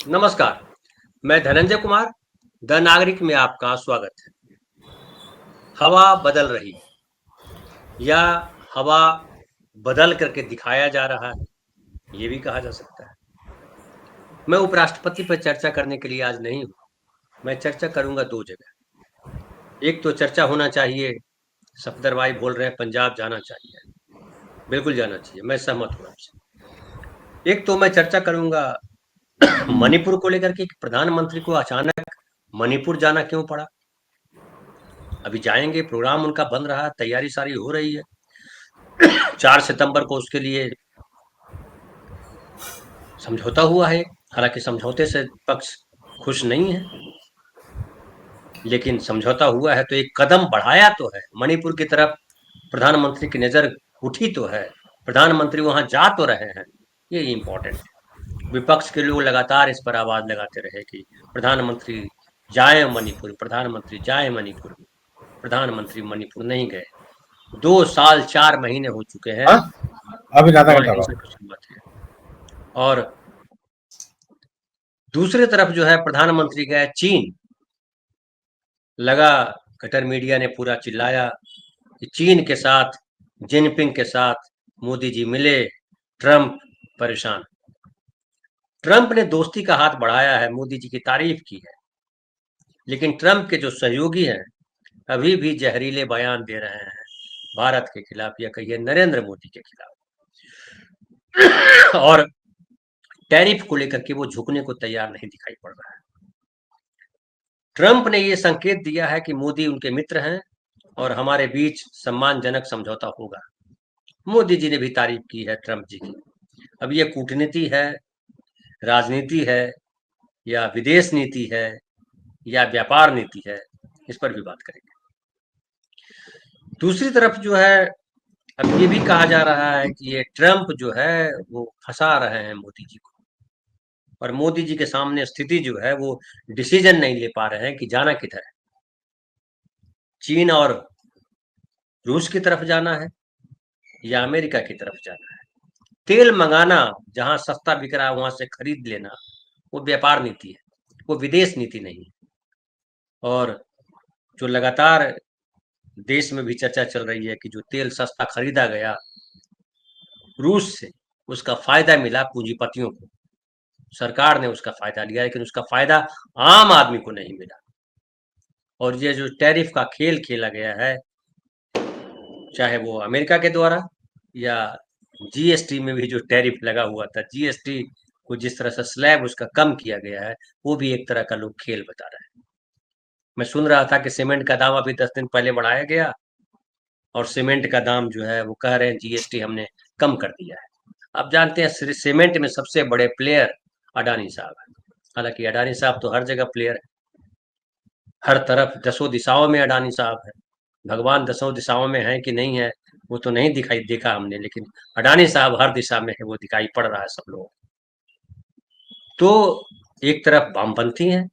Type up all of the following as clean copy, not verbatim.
नमस्कार, मैं धनंजय कुमार, द नागरिक में आपका स्वागत है। हवा बदल रही या हवा बदल करके दिखाया जा रहा है, ये भी कहा जा सकता है। मैं उपराष्ट्रपति पर चर्चा करने के लिए आज नहीं हूँ, मैं चर्चा करूँगा 2 जगह। एक तो चर्चा होना चाहिए, सफदर भाई बोल रहे हैं पंजाब जाना चाहिए, बिल्कुल जाना चाहिए, मैं सहमत हूँ आपसे। एक तो मैं चर्चा करूँगा मणिपुर को लेकर के कि प्रधानमंत्री को अचानक मणिपुर जाना क्यों पड़ा? अभी जाएँगे, प्रोग्राम उनका बन रहा है, तैयारी सारी हो रही है। 4 सितंबर को उसके लिए समझौता हुआ है, हालांकि समझौते से पक्ष खुश नहीं है, लेकिन समझौता हुआ है तो एक कदम बढ़ाया तो है। मणिपुर की तरफ प्रधानमंत्री की नजर उठी तो है, प्रधानमंत्री वहां जा तो रहे हैं, ये इंपॉर्टेंट है। विपक्ष के लोग लगातार इस पर आवाज लगाते रहे कि प्रधानमंत्री जाए मणिपुर, प्रधानमंत्री जाए मणिपुर। प्रधानमंत्री मणिपुर नहीं गए। 2 साल 4 महीने हो चुके हैं हाँ, अभी आधा वहां घंटा हिंसा बाद। की शुरुआत है। और दूसरी तरफ जो है प्रधानमंत्री गए चीन, लगा कटर मीडिया ने पूरा चिल्लाया कि चीन के साथ, जिनपिंग के साथ मोदी जी मिले, ट्रंप परेशान। ट्रंप ने दोस्ती का हाथ बढ़ाया है, मोदी जी की तारीफ की है, लेकिन ट्रंप के जो सहयोगी हैं अभी भी जहरीले बयान दे रहे हैं भारत के खिलाफ या कहिए नरेंद्र मोदी के खिलाफ। और टैरिफ को लेकर के वो झुकने को तैयार नहीं दिखाई पड़ रहा है। ट्रंप ने ये संकेत दिया है कि मोदी उनके मित्र हैं और हमारे बीच सम्मानजनक समझौता होगा। मोदी जी ने भी तारीफ की है ट्रंप जी की। अब ये कूटनीति है, राजनीति है, या विदेश नीति है, या व्यापार नीति है, इस पर भी बात करेंगे। दूसरी तरफ जो है, अब ये भी कहा जा रहा है कि ये ट्रंप जो है वो फंसा रहे हैं मोदी जी को, और मोदी जी के सामने स्थिति जो है वो डिसीजन नहीं ले पा रहे हैं कि जाना किधर है, चीन और रूस की तरफ जाना है या अमेरिका की तरफ जाना है। तेल मंगाना, जहां सस्ता बिक रहा है वहां से खरीद लेना, वो व्यापार नीति है, वो विदेश नीति नहीं है। और जो लगातार देश में भी चर्चा चल रही है कि जो तेल सस्ता खरीदा गया रूस से, उसका फायदा मिला पूंजीपतियों को, सरकार ने उसका फायदा लिया, लेकिन उसका फायदा आम आदमी को नहीं मिला। और ये जो टैरिफ का खेल खेला गया है, चाहे वो अमेरिका के द्वारा या जीएसटी में भी जो टैरिफ लगा हुआ था, जीएसटी को जिस तरह से स्लैब उसका कम किया गया है, वो भी एक तरह का लोग खेल बता रहे हैं। मैं सुन रहा था कि सीमेंट का दाम अभी 10 दिन पहले बढ़ाया गया, और सीमेंट का दाम जो है वो कह रहे हैं जीएसटी हमने कम कर दिया है। आप जानते हैं सीमेंट में सबसे बड़े प्लेयर अडानी साहब है। हालांकि अडानी साहब तो हर जगह प्लेयर है, हर तरफ दसों दिशाओं में अडानी साहब है। भगवान दसों दिशाओं में है कि नहीं है वो तो नहीं दिखाई देखा हमने, लेकिन अडानी साहब हर दिशा में है, वो दिखाई पड़ रहा है सब लोगों को। तो एक तरफ वामपंथी हैं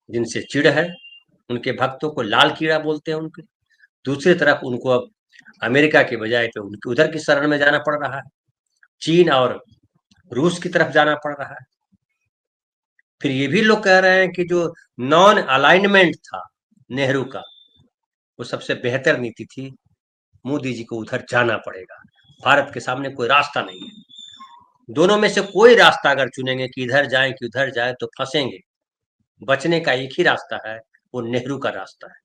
जिनसे चिढ़ है, उनके भक्तों को लाल कीड़ा बोलते हैं उनके। दूसरी तरफ उनको अब अमेरिका के बजाय पे उनके उधर की शरण में जाना पड़ रहा है, चीन और रूस की तरफ जाना पड़ रहा है। फिर ये भी लोग कह रहे हैं कि जो नॉन अलाइनमेंट था नेहरू का, वो सबसे बेहतर नीति थी, मोदी जी को उधर जाना पड़ेगा, भारत के सामने कोई रास्ता नहीं है। दोनों में से कोई रास्ता अगर चुनेंगे कि इधर जाए कि उधर जाए तो फंसेंगे। बचने का एक ही रास्ता है, वो नेहरू का रास्ता है।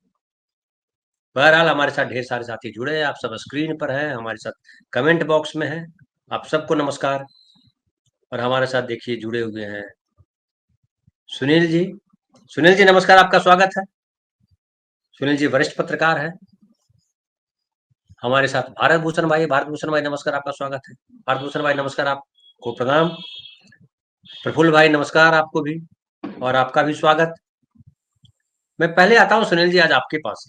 बहरहाल हमारे साथ ढेर सारे साथी जुड़े हैं, आप सब स्क्रीन पर हैं, हमारे साथ कमेंट बॉक्स में हैं। आप सबको नमस्कार। और हमारे साथ देखिए जुड़े हुए हैं सुनील जी। सुनील जी नमस्कार, आपका स्वागत है। सुनील जी वरिष्ठ पत्रकार हैं। हमारे साथ भारत भूषण भाई, भारत भूषण भाई नमस्कार, आपका स्वागत है। भारत भूषण भाई नमस्कार, आपको प्रणाम। प्रफुल्ल भाई नमस्कार आपको भी, और आपका भी स्वागत। मैं पहले आता हूँ सुनील जी आज आपके पास।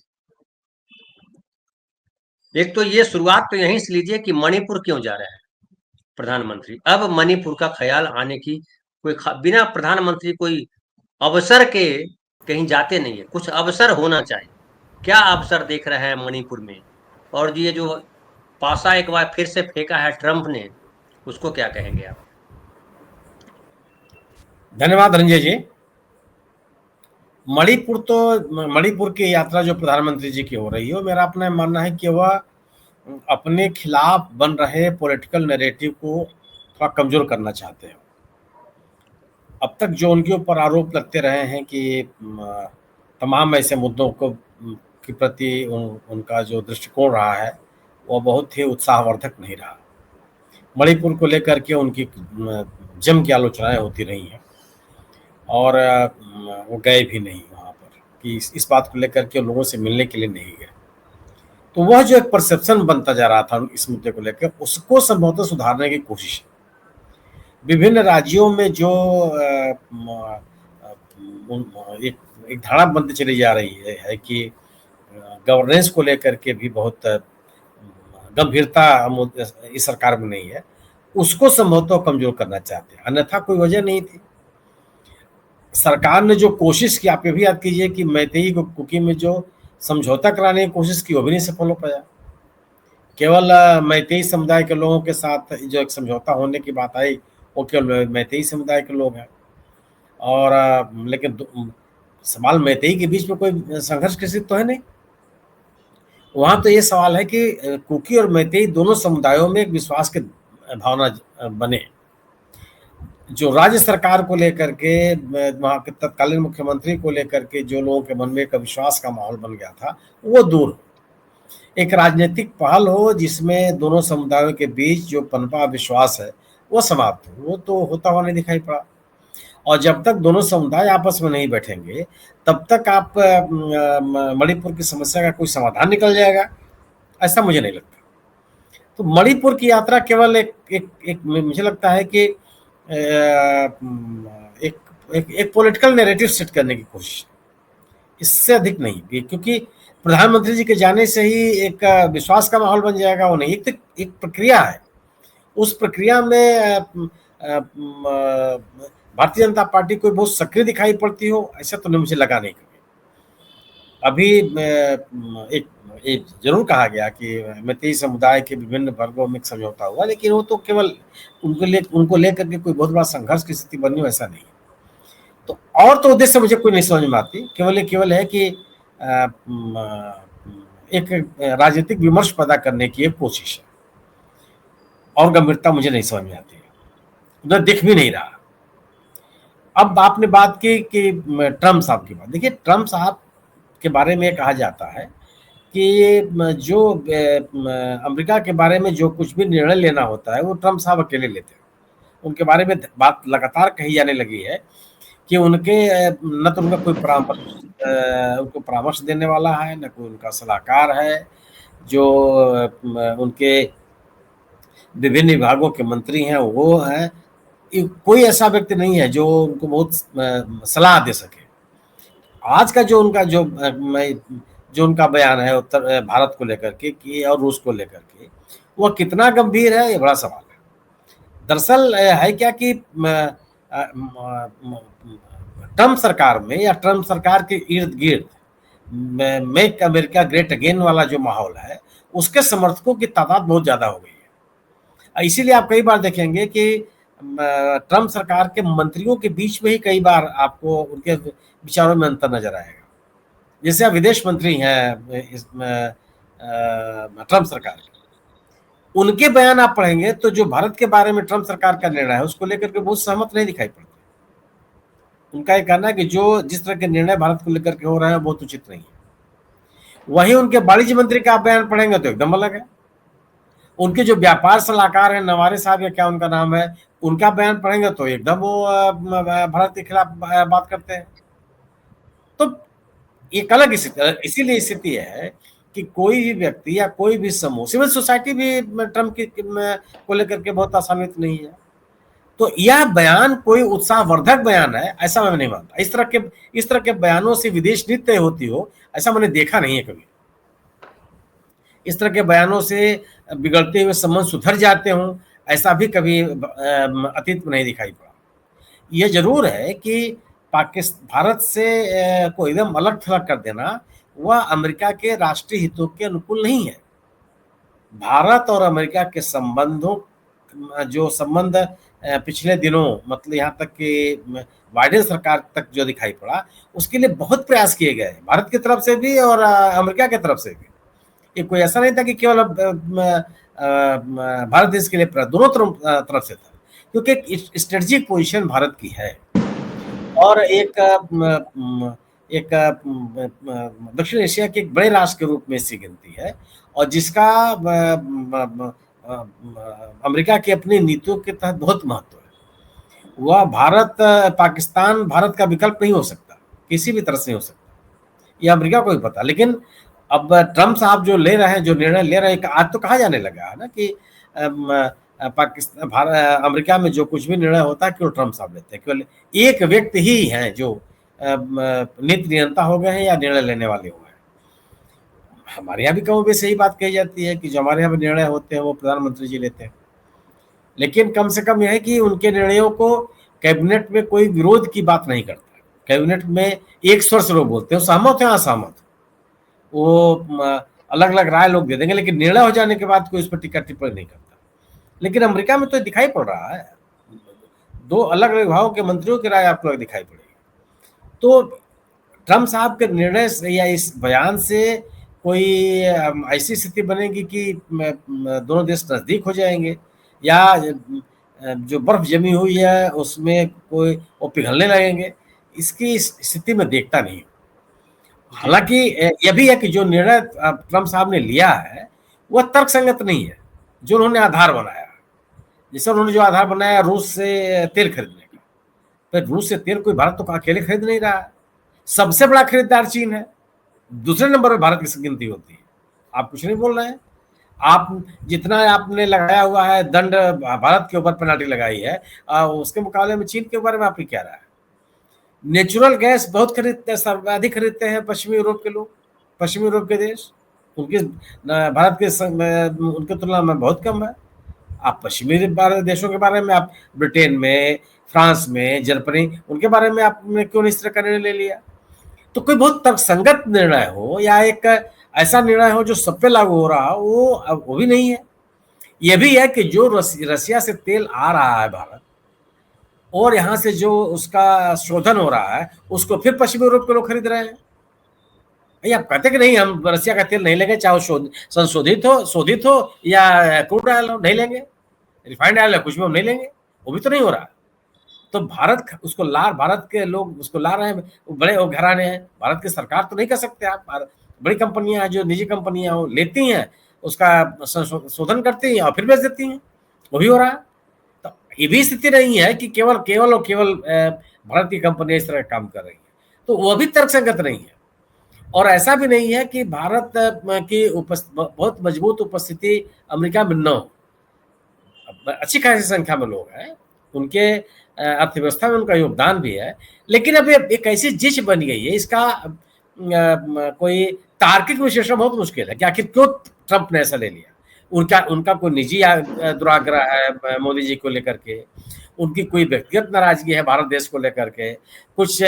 एक तो ये शुरुआत तो यहीं से लीजिए कि मणिपुर क्यों जा रहे हैं प्रधानमंत्री। अब मणिपुर का ख्याल आने की कोई बिना प्रधानमंत्री कोई अवसर के कहीं जाते नहीं है, कुछ अवसर होना चाहिए। क्या अवसर देख रहे हैं मणिपुर में? और ये जो पासा एक बार फिर से फेंका है ट्रंप ने, उसको क्या कहेंगे आप? धन्यवाद रंजय जी। मणिपुर की यात्रा जो प्रधानमंत्री जी की हो रही है, मेरा अपना मानना है कि वह अपने खिलाफ बन रहे पॉलिटिकल नैरेटिव को थोड़ा कमजोर करना चाहते हैं। अब तक जो उनके ऊपर आरोप लगते रहे हैं कि तमाम ऐसे मुद्दों को के प्रति उनका जो दृष्टिकोण रहा है वह बहुत ही उत्साहवर्धक नहीं रहा। मणिपुर को लेकर के उनकी जम की आलोचनाएं होती रही हैं और वो गए भी नहीं वहाँ पर कि इस बात को लेकर के लोगों से मिलने के लिए नहीं गए। तो वह जो एक परसेप्शन बनता जा रहा था इस मुद्दे को लेकर, उसको संभवतः सुधारने की कोशिश है। विभिन्न राज्यों में जो एक एक धारणा बनती चली जा रही है कि गवर्नेंस को लेकर के भी बहुत गंभीरता इस सरकार में नहीं है, उसको संभवतः कमजोर करना चाहते हैं, अन्यथा कोई वजह नहीं थी। सरकार ने जो कोशिश की, आप ये भी याद कीजिए कि मैतेई कुकी में जो समझौता कराने की कोशिश की वो भी नहीं सफल हो पाया। केवल मैतेई समुदाय के लोगों के साथ जो एक समझौता होने की बात आई वो केवल मैतेई समुदाय के लोग हैं, और लेकिन सवाल मैतेई के बीच में कोई संघर्ष की स्थिति तो है नहीं। वहां तो ये सवाल है कि कुकी और मैतेई दोनों समुदायों में एक विश्वास की भावना बने। जो राज्य सरकार को लेकर के, वहां के तत्कालीन मुख्यमंत्री को लेकर के जो लोगों के मन में एक विश्वास का माहौल बन गया था, वो दूर हो। एक राजनीतिक पहल हो जिसमें दोनों समुदायों के बीच जो पनपा विश्वास है वो समाप्त हो, वो तो होता हुआ नहीं दिखाई पड़ा। और जब तक दोनों समुदाय आपस में नहीं बैठेंगे तब तक आप मणिपुर की समस्या का कोई समाधान निकल जाएगा, ऐसा मुझे नहीं लगता। तो मणिपुर की यात्रा केवल एक मुझे लगता है कि एक एक पॉलिटिकल नैरेटिव सेट करने की कोशिश, इससे अधिक नहीं, क्योंकि प्रधानमंत्री जी के जाने से ही एक विश्वास का माहौल बन जाएगा, वो नहीं। एक प्रक्रिया है, उस प्रक्रिया में भारतीय जनता पार्टी कोई बहुत सक्रिय दिखाई पड़ती हो ऐसा तो नहीं मुझे लगा नहीं कभी। अभी एक जरूर कहा गया कि मैतेई समुदाय के विभिन्न वर्गों में समझौता हुआ, लेकिन वो तो केवल उनको लेकर के कोई बहुत बड़ा संघर्ष की स्थिति बनी हो ऐसा नहीं। तो और तो उद्देश्य मुझे कोई नहीं समझ में आती, केवल है कि एक राजनीतिक विमर्श पैदा करने की एक कोशिश है, और गंभीरता मुझे नहीं समझ में आती है, उधर दिख भी नहीं रहा। अब आपने बात की कि ट्रम्प साहब की बात, देखिए ट्रम्प साहब के बारे में कहा जाता है कि जो अमेरिका के बारे में जो कुछ भी निर्णय लेना होता है वो ट्रम्प साहब अकेले लेते हैं। उनके बारे में बात लगातार कही जाने लगी है कि उनके न तो उनका कोई उनको परामर्श देने वाला है, न कोई उनका सलाहकार है। जो उनके विभिन्न विभागों के मंत्री हैं वो हैं, कोई ऐसा व्यक्ति नहीं है जो उनको बहुत सलाह दे सके। आज का जो उनका बयान है उत्तर भारत को लेकर के और रूस को लेकर के, वह कितना गंभीर है ये बड़ा सवाल है। दरअसल है क्या कि ट्रम्प सरकार में या ट्रम्प सरकार के इर्द गिर्द मेक अमेरिका ग्रेट अगेन वाला जो माहौल है उसके समर्थकों की तादाद बहुत ज्यादा हो गई है। इसीलिए आप कई बार देखेंगे कि ट्रम्प सरकार के मंत्रियों के बीच में ही कई बार आपको उनके विचारों में अंतर नजर आएगा। जैसे आप विदेश मंत्री हैं ट्रम्प सरकार के, उनके बयान आप पढ़ेंगे तो जो भारत के बारे में ट्रम्प सरकार का निर्णय है उसको लेकर के बहुत सहमत नहीं दिखाई पड़ते। उनका ये कहना है कि जो जिस तरह के निर्णय भारत को लेकर के हो रहे हैं बहुत उचित नहीं है। वहीं उनके वाणिज्य मंत्री का आप बयान पढ़ेंगे तो एकदम अलग है। उनके जो व्यापार सलाहकार हैं नवारे साहब या क्या उनका नाम है, उनका बयान पढ़ेंगे तो एकदम वो भारत के खिलाफ बात करते हैं। तो एक अलग स्थिति, इसीलिए स्थिति है कि कोई भी व्यक्ति या कोई भी समूह, सिविल सोसाइटी भी ट्रम्प को लेकर के बहुत आसान्वित नहीं है। तो यह बयान कोई उत्साहवर्धक बयान है ऐसा मैं नहीं मानता। इस तरह के बयानों से विदेश नीति तय होती हो ऐसा मैंने देखा नहीं है कभी। इस तरह के बयानों से बिगड़ते हुए संबंध सुधर जाते हों ऐसा भी कभी अतीत में नहीं दिखाई पड़ा। यह जरूर है कि भारत से को एकदम अलग थलग कर देना वह अमेरिका के राष्ट्रीय हितों के अनुकूल नहीं है। भारत और अमेरिका के संबंधों जो संबंध पिछले दिनों मतलब यहाँ तक कि बाइडेन सरकार तक जो दिखाई पड़ा, उसके लिए बहुत प्रयास किए गए भारत की तरफ से भी और अमेरिका की तरफ से भी। ये कोई ऐसा नहीं था कि केवल भारत देश के लिए दोनों तरफ से था, क्योंकि एक स्ट्रेटेजिक पोजीशन भारत की है और एक दक्षिण एशिया के एक बड़े राष्ट्र के रूप में इससे गिनती है, और जिसका अमेरिका की अपनी नीतियों के तहत बहुत महत्व है। वह भारत पाकिस्तान भारत का विकल्प नहीं हो सकता, किसी भी तरह से नहीं हो सकता, ये अमेरिका को भी पता। लेकिन अब ट्रम्प साहब जो ले रहे हैं, जो निर्णय ले रहे हैं, आज तो कहा जाने लगा है ना कि पाकिस्तान अमेरिका में जो कुछ भी निर्णय होता है केवल ट्रम्प साहब लेते हैं, केवल एक व्यक्ति ही हैं जो नीति नियंता हो गए हैं या निर्णय लेने वाले हो गए हैं। हमारे यहाँ भी कहीं भी सही बात कही जाती है कि जो हमारे यहाँ निर्णय होते हैं वो प्रधानमंत्री जी लेते हैं, लेकिन कम से कम यह है कि उनके निर्णयों को कैबिनेट में कोई विरोध की बात नहीं करता। कैबिनेट में एक स्वर से लोग बोलते हैं, सहमत है असहमत, वो अलग अलग राय लोग दे देंगे, लेकिन निर्णय हो जाने के बाद कोई उस पर टिक्का टिप्पणी नहीं करता। लेकिन अमेरिका में तो दिखाई पड़ रहा है, दो अलग अलग विभागों के मंत्रियों की राय आपको दिखाई पड़ेगी। तो ट्रम्प साहब के निर्णय से या इस बयान से कोई ऐसी स्थिति बनेगी कि दोनों देश नजदीक हो जाएंगे, या जो बर्फ जमी हुई है उसमें कोई वो पिघलने लगेंगे, इसकी स्थिति में देखता नहीं। हालांकि यह भी है कि जो निर्णय ट्रम्प साहब ने लिया है वह तर्कसंगत नहीं है। जो उन्होंने आधार बनाया, जैसे उन्होंने जो आधार बनाया रूस से तेल खरीदने का, तो रूस से तेल कोई भारत तो अकेले खरीद नहीं रहा है, सबसे बड़ा खरीदार चीन है, दूसरे नंबर पर भारत की गिनती होती है। आप कुछ नहीं बोल रहे हैं, आप जितना आपने लगाया हुआ है दंड भारत के ऊपर पेनाल्टी लगाई है, उसके मुकाबले में चीन के बारे में आपकी क्या राय है? नेचुरल गैस बहुत खरीदते हैं, सर्वाधिक खरीदते हैं पश्चिमी यूरोप के लोग, पश्चिमी यूरोप के देश, उनके भारत के उनके तुलना में बहुत कम है। आप पश्चिमी देशों के बारे में, आप ब्रिटेन में, फ्रांस में, जर्मनी, उनके बारे में आपने क्यों इस तरह का निर्णय ले लिया? तो कोई बहुत तर्कसंगत निर्णय हो या एक ऐसा निर्णय हो जो सब पे लागू हो रहा हो, वो भी नहीं है। यह भी है कि जो रसिया से तेल आ रहा है भारत, और यहाँ से जो उसका शोधन हो रहा है, उसको फिर पश्चिमी यूरोप के लोग खरीद रहे हैं। भैया आप कहते कि नहीं हम रसिया का तेल नहीं लेंगे, चाहे संशोधित हो, शोधित हो या क्रूड ऑयल हो, नहीं लेंगे, रिफाइंड ऑयल है कुछ भी हम नहीं लेंगे, वो भी तो नहीं हो रहा। तो भारत के लोग उसको ला रहे हैं, बड़े घराने हैं, भारत की सरकार तो नहीं कर सकते आप, बड़ी कंपनियां हैं जो निजी कंपनियां हो लेती हैं, उसका शोधन करती हैं और फिर बेच देती हैं, वो भी हो रहा है। तो ये भी स्थिति नहीं है कि केवल भारत की कंपनियां इस तरह काम कर रही है, तो वो भी तर्कसंगत नहीं है। और ऐसा भी नहीं है कि भारत की बहुत मजबूत उपस्थिति अमेरिका में न हो, अच्छी खासी संख्या में लोग हैं, उनके अर्थव्यवस्था में उनका योगदान भी है, लेकिन अब एक ऐसी जिच बन गई है, इसका कोई तार्किक विश्लेषण बहुत मुश्किल है कि आखिर क्यों ट्रंप ने ऐसा ले लिया। उनका कोई निजी दुराग्रह है मोदी जी को लेकर के, उनकी कोई व्यक्तिगत नाराजगी है भारत देश को लेकर के, कुछ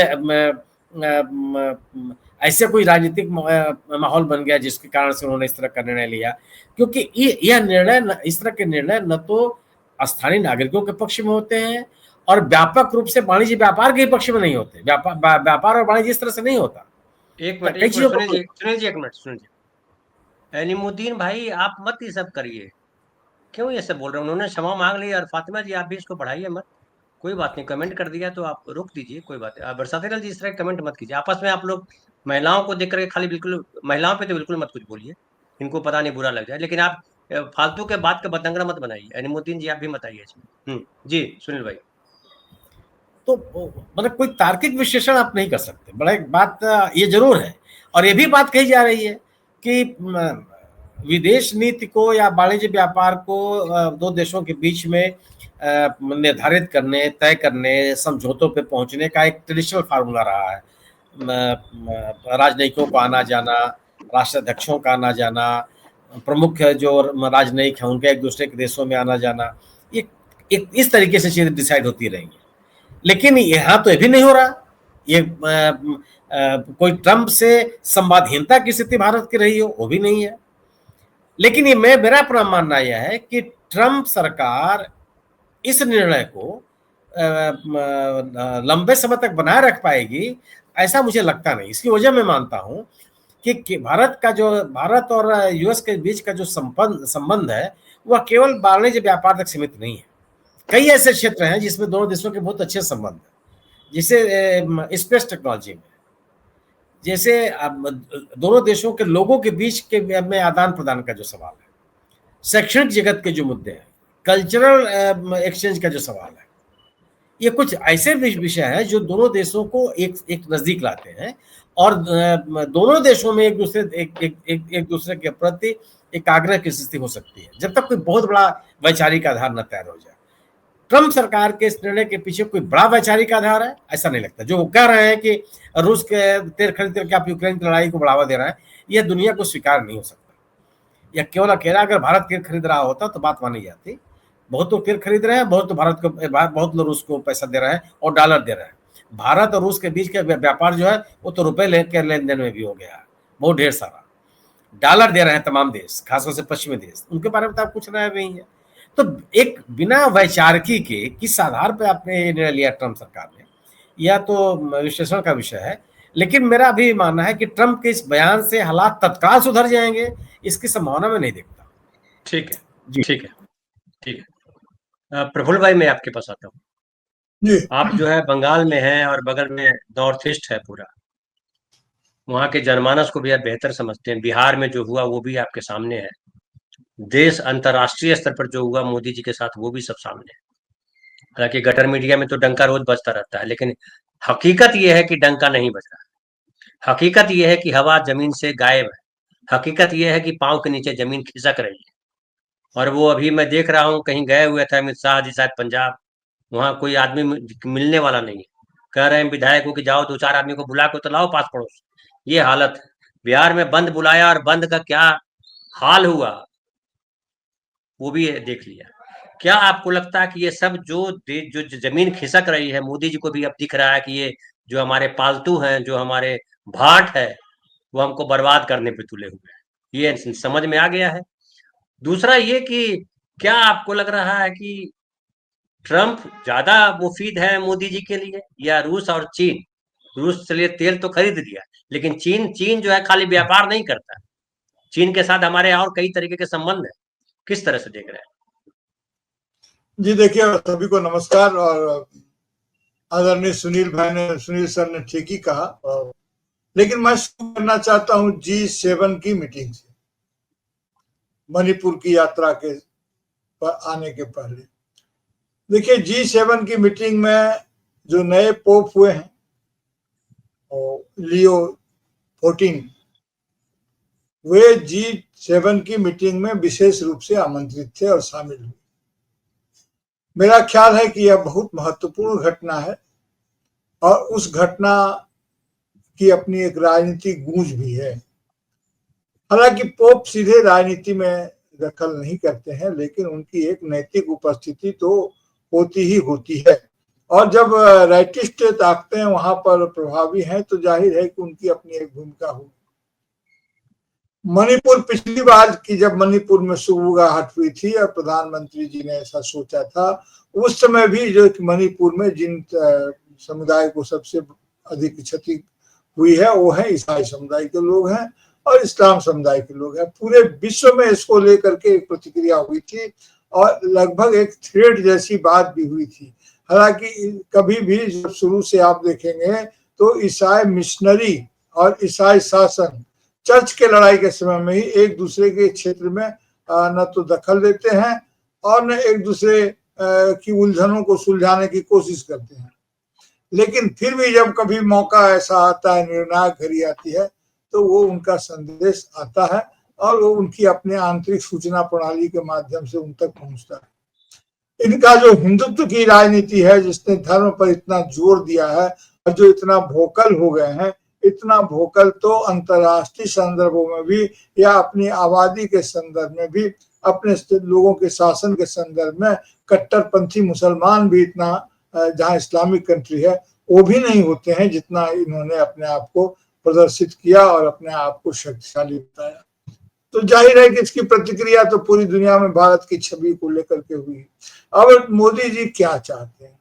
ऐसे कोई राजनीतिक माहौल बन गया जिसके कारण से उन्होंने इस तरह का निर्णय लिया। क्योंकि यह निर्णय, इस तरह के निर्णय न तो स्थानीय नागरिकों के पक्ष में होते हैं और व्यापक रूप से वाणिज्य व्यापार के पक्ष में नहीं होते। व्यापार और वाणिज्य इस तरह से नहीं होता। एक मिनट सुनिए एनिमुद्दीन भाई, आप मत ये सब करिए, क्यों ये सब बोल रहे हैं? उन्होंने क्षमा मांग ली, और फातिमा जी आप भी इसको बढ़ाइए मत, कोई बात नहीं, कमेंट कर दिया तो आप रोक दीजिए, कोई बात नहीं। बरसाती लाल जी इस तरह कमेंट मत कीजिए, आपस में आप लोग महिलाओं को देख करके खाली, बिल्कुल महिलाओं पे तो बिल्कुल मत कुछ बोलिए, इनको पता नहीं बुरा लग जाए, लेकिन आप फालतू के बात का बतंगड़ा मत बनाइए। एनिमुद्दीन जी आप भी मत आइए इसमें। जी सुनील भाई, तो मतलब कोई तार्किक विश्लेषण आप नहीं कर सकते। बड़ा एक बात ये जरूर है, और ये भी बात कही जा रही है कि विदेश नीति को या वाणिज्य व्यापार को दो देशों के बीच में निर्धारित करने, तय करने, समझौतों पे पहुंचने का एक ट्रेडिशनल फार्मूला रहा है। राजनयिकों को आना जाना, राष्ट्राध्यक्षों का आना जाना, प्रमुख जो राजनयिक हैं उनके एक दूसरे के देशों में आना जाना, ये इस तरीके से चीजें डिसाइड होती रहेंगी। लेकिन यहाँ तो ये भी नहीं हो रहा। ये कोई ट्रंप से संवादहीनता की स्थिति भारत की रही हो, वो भी नहीं है। लेकिन ये मेरा अपना मानना यह है कि ट्रंप सरकार इस निर्णय को लंबे समय तक बनाए रख पाएगी ऐसा मुझे लगता नहीं। इसकी वजह मैं मानता हूं कि भारत और यूएस के बीच का जो संबंध है वह केवल वाणिज्य व्यापार तक सीमित नहीं है। कई ऐसे क्षेत्र हैं जिसमें दोनों देशों के बहुत अच्छे संबंध हैं, जैसे स्पेस टेक्नोलॉजी में, जैसे दोनों देशों के लोगों के बीच के में आदान प्रदान का जो सवाल है, शैक्षणिक जगत के जो मुद्दे हैं, कल्चरल एक्सचेंज का जो सवाल है, ये कुछ ऐसे विषय हैं जो दोनों देशों को एक नजदीक लाते हैं और दोनों देशों में एक दूसरे के प्रति एक आग्रह की स्थिति हो सकती है जब तक कोई बहुत बड़ा वैचारिक आधार न तैयार हो जाए। ट्रंप सरकार के इस निर्णय के पीछे कोई बड़ा वैचारिक आधार है ऐसा नहीं लगता। जो वो कह रहे हैं कि रूस के तेल खरीद करके आप यूक्रेन की लड़ाई को बढ़ावा दे रहे हैं, यह दुनिया को स्वीकार नहीं हो सकता। या केवल अकेला अगर भारत तेल खरीद रहा होता तो बात मानी जाती। बहुत लोग तेल खरीद रहे हैं, बहुत बहुत लोग रूस को पैसा दे रहे हैं और डॉलर दे रहे हैं। भारत और रूस के बीच का व्यापार जो है वो तो रुपए लेके लेन देन में भी हो गया है, बहुत ढेर सारा डॉलर दे रहे हैं तमाम देश, खासतौर से पश्चिमी देश, उनके बारे में तो आप कुछ नया नहीं है। तो एक बिना वैचारिकी के किस आधार पर आपने ये निर्णय लिया ट्रंप सरकार ने, यह तो विश्लेषण का विषय है। लेकिन मेरा भी मानना है कि ट्रंप के इस बयान से हालात तत्काल सुधर जाएंगे, इसकी संभावना मैं नहीं देखता। ठीक है, ठीक है, ठीक है। प्रफुल्ल भाई, मैं आपके पास आता हूँ। आप जो है बंगाल में हैं और बगल में नॉर्थ ईस्ट है पूरा, वहाँ के जनमानस को भी आप बेहतर समझते हैं। बिहार में जो हुआ वो भी आपके सामने है। देश अंतर्राष्ट्रीय स्तर पर जो हुआ मोदी जी के साथ वो भी सब सामने है। हालांकि गटर मीडिया में तो डंका रोज बजता रहता है, लेकिन हकीकत ये है कि डंका नहीं बज रहा। हकीकत ये है कि हवा जमीन से गायब है। हकीकत ये है कि पांव के नीचे जमीन खिसक रही है। और वो अभी मैं देख रहा हूँ, कहीं गए हुए थे अमित शाह जी शायद पंजाब, वहां कोई आदमी मिलने वाला नहीं है। कह रहे हैं विधायकों की जाओ 2-4 आदमी को बुला के तो लाओ पास पड़ोस। ये हालत है। बिहार में बंद बुलाया और बंद का क्या हाल हुआ वो भी देख लिया। क्या आपको लगता है कि ये सब जो जमीन खिसक रही है, मोदी जी को भी अब दिख रहा है कि ये जो हमारे पालतू हैं, जो हमारे भाट है, वो हमको बर्बाद करने पे तुले हुए हैं, ये समझ में आ गया है। दूसरा ये कि क्या आपको लग रहा है कि ट्रंप ज्यादा मुफीद है मोदी जी के लिए या रूस और चीन? रूस चलिए तेल तो खरीद लिया, लेकिन चीन जो है खाली व्यापार नहीं करता। चीन के साथ हमारे और कई तरीके के संबंध है। किस तरह से देख रहे हैं? जी देखिए, सभी को नमस्कार। और आदरणीय सुनील सर ने ठीक ही कहा। लेकिन मैं शुरू करना चाहता हूं G7 की मीटिंग से, मणिपुर की यात्रा के पर आने के पहले। देखिए, G7 की मीटिंग में जो नए पोप हुए हैं लियो 14, वे G7 की मीटिंग में विशेष रूप से आमंत्रित थे और शामिल हुए। मेरा ख्याल है कि यह बहुत महत्वपूर्ण घटना है और उस घटना की अपनी एक राजनीतिक गूंज भी है। हालांकि पोप सीधे राजनीति में दखल नहीं करते हैं, लेकिन उनकी एक नैतिक उपस्थिति तो होती ही होती है। और जब राइटिस्ट ताकतें वहां पर प्रभावी हैं तो जाहिर है कि उनकी अपनी एक भूमिका होगी। मणिपुर, पिछली बार की जब मणिपुर में सुबुगाहट हुई थी और प्रधानमंत्री जी ने ऐसा सोचा था, उस समय भी जो मणिपुर में जिन समुदाय को सबसे अधिक क्षति हुई है वो है ईसाई समुदाय के लोग हैं और इस्लाम समुदाय के लोग हैं। पूरे विश्व में इसको लेकर के एक प्रतिक्रिया हुई थी और लगभग एक थ्रेड जैसी बात भी हुई थी। हालांकि कभी भी जब शुरू से आप देखेंगे तो ईसाई मिशनरी और ईसाई शासन चर्च के लड़ाई के समय में ही एक दूसरे के क्षेत्र में न तो दखल देते हैं और न एक दूसरे की उलझनों को सुलझाने की कोशिश करते हैं। लेकिन फिर भी जब कभी मौका ऐसा आता है, निर्णायक घड़ी आती है, तो वो उनका संदेश आता है और वो उनकी अपने आंतरिक सूचना प्रणाली के माध्यम से उन तक पहुंचता है। इनका जो हिंदुत्व की राजनीति है, जिसने धर्म पर इतना जोर दिया है और जो इतना भोकल हो गए हैं, इतना भोकल तो अंतर्राष्ट्रीय संदर्भों में भी या अपनी आबादी के संदर्भ में भी, अपने लोगों के शासन के संदर्भ में कट्टरपंथी मुसलमान भी इतना, जहां इस्लामिक कंट्री है, वो भी नहीं होते हैं जितना इन्होंने अपने आप को प्रदर्शित किया और अपने आप को शक्तिशाली बताया। तो जाहिर है कि इसकी प्रतिक्रिया तो पूरी दुनिया में भारत की छवि को लेकर के हुई। अब मोदी जी क्या चाहते हैं,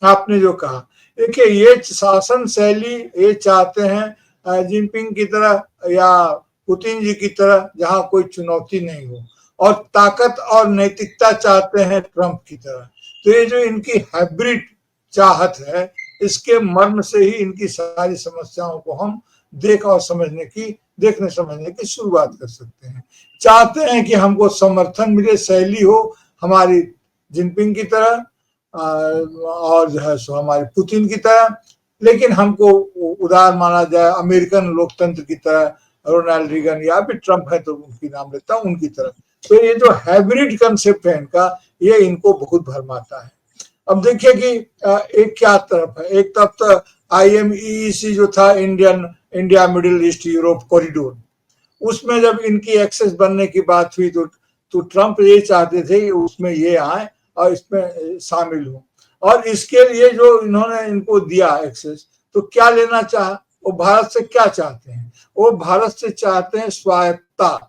आपने जो कहा, देखिए ये शासन शैली ये चाहते हैं जिनपिंग की तरह या पुतिन जी की तरह, जहां कोई चुनौती नहीं हो, और ताकत और नैतिकता चाहते हैं ट्रंप की तरह। तो ये जो इनकी हाइब्रिड चाहत है, इसके मर्म से ही इनकी सारी समस्याओं को हम देखने समझने की शुरुआत कर सकते हैं। चाहते हैं कि हमको समर्थन मिले, शैली हो हमारी जिनपिंग की तरह और जो है सो हमारे पुतिन की तरह, लेकिन हमको उदार माना जाए अमेरिकन लोकतंत्र की तरह, रोनाल्ड रीगन या फिर ट्रंप है तो उनकी नाम लेता हूं, उनकी तरह। तो ये जो हाइब्रिड कंसेप्ट है इनका, ये इनको बहुत भरमाता है। अब देखिए कि एक क्या तरफ है, एक तरफ तो IMEEC जो था, India middle east Europe corridor, उसमें जब इनकी एक्सेस बनने की बात हुई तो ट्रंप ये चाहते थे कि उसमें ये आए और इसमें शामिल हो, और इसके लिए जो इन्होंने इनको दिया एक्सेस, तो क्या लेना चाहा, वो भारत से क्या चाहते हैं, वो भारत से चाहते हैं स्वायत्तता,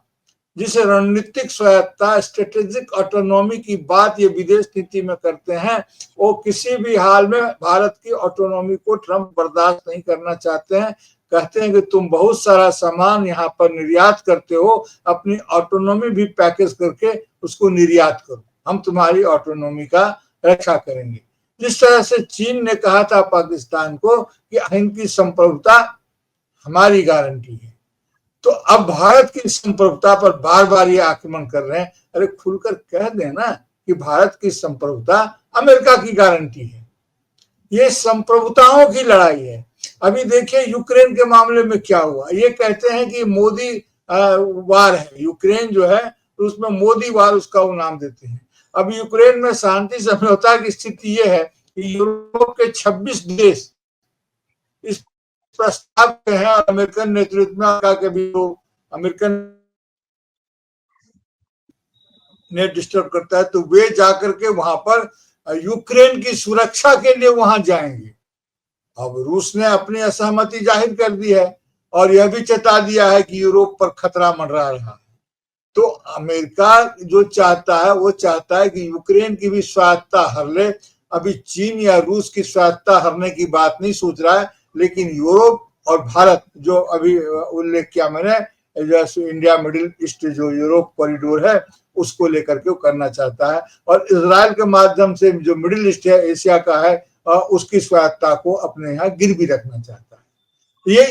जिसे रणनीतिक स्वायत्तता, स्ट्रेटेजिक ऑटोनॉमी की बात ये विदेश नीति में करते हैं। वो किसी भी हाल में भारत की ऑटोनॉमी को ट्रंप बर्दाश्त नहीं करना चाहते हैं। कहते हैं कि तुम बहुत सारा सामान यहाँ पर निर्यात करते हो, अपनी ऑटोनॉमी भी पैकेज करके उसको निर्यात करो, हम तुम्हारी ऑटोनॉमी का रक्षा करेंगे। जिस तरह से चीन ने कहा था पाकिस्तान को कि इनकी संप्रभुता हमारी गारंटी है, तो अब भारत की संप्रभुता पर बार बार ये आक्रमण कर रहे हैं। अरे खुलकर कह देना कि भारत की संप्रभुता अमेरिका की गारंटी है। ये संप्रभुताओं की लड़ाई है। अभी देखिए यूक्रेन के मामले में क्या हुआ, ये कहते हैं कि मोदी वार है, यूक्रेन जो है उसमें मोदी वार उसका वो नाम देते हैं। अब यूक्रेन में शांति समझौता की स्थिति ये है कि यूरोप के 26 देश इस प्रस्ताव के हैं, और अमेरिकन नेतृत्व में के भी अमेरिकन ने डिस्टर्ब करता है, तो वे जाकर के वहां पर यूक्रेन की सुरक्षा के लिए वहां जाएंगे। अब रूस ने अपनी असहमति जाहिर कर दी है और यह भी चेता दिया है कि यूरोप पर खतरा मंडरा रहा है। तो अमेरिका जो चाहता है वो चाहता है कि यूक्रेन की भी स्वायत्तता हर ले। अभी चीन या रूस की स्वायत्तता हरने की बात नहीं सोच रहा है, लेकिन यूरोप और भारत जो अभी उल्लेख किया मैंने, जैसे इंडिया मिडिल ईस्ट जो यूरोप कॉरिडोर है उसको लेकर के वो करना चाहता है, और इजराइल के माध्यम से जो मिडिल ईस्ट है एशिया का है उसकी स्वायत्तता को अपने यहाँ गिरवी रखना चाहता है।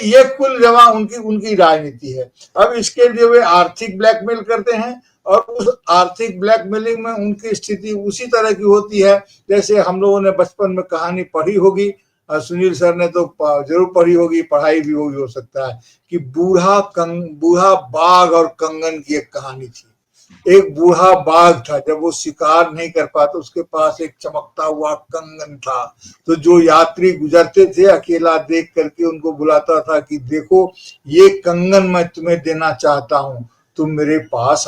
ये कुल जमा उनकी राजनीति है। अब इसके लिए वे आर्थिक ब्लैकमेल करते हैं, और उस आर्थिक ब्लैकमेलिंग में उनकी स्थिति उसी तरह की होती है जैसे हम लोगों ने बचपन में कहानी पढ़ी होगी, सुनील सर ने तो जरूर पढ़ी होगी, पढ़ाई भी होगी हो सकता है, कि बूढ़ा बाघ और कंगन की एक कहानी थी। एक बूढ़ा बाघ था, जब वो शिकार नहीं कर पाता उसके पास एक चमकता हुआ कंगन था, तो जो यात्री गुजरते थे अकेला देख करके उनको बुलाता था कि देखो ये कंगन मैं तुम्हें देना चाहता हूं, तुम मेरे पास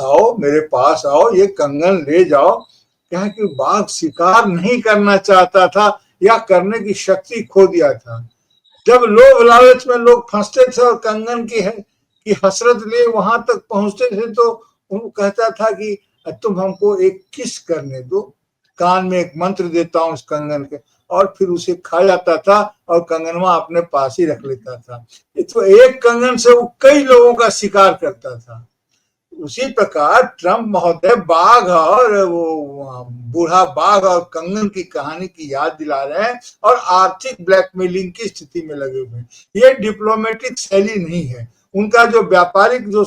आओ, ये कंगन ले जाओ। क्या कि बाघ शिकार नहीं करना चाहता था या करने की शक्ति खो दिया था। जब लोभ लालच में लोग फंसते थे और कंगन की हसरत लिए वहां तक पहुंचते थे, तो उनको कहता था कि तुम हमको एक किस करने दो, कान में एक मंत्र देता हूं उस कंगन के, और फिर उसे खा जाता था और कंगनवा अपने पास ही रख लेता था। तो एक कंगन से वो कई लोगों का शिकार करता था। उसी प्रकार ट्रंप महोदय बाघ और वो बूढ़ा बाघ और कंगन की कहानी की याद दिला रहे हैं और आर्थिक ब्लैकमेलिंग की स्थिति में लगे हुए हैं। ये डिप्लोमेटिक शैली नहीं है उनका। जो व्यापारिक जो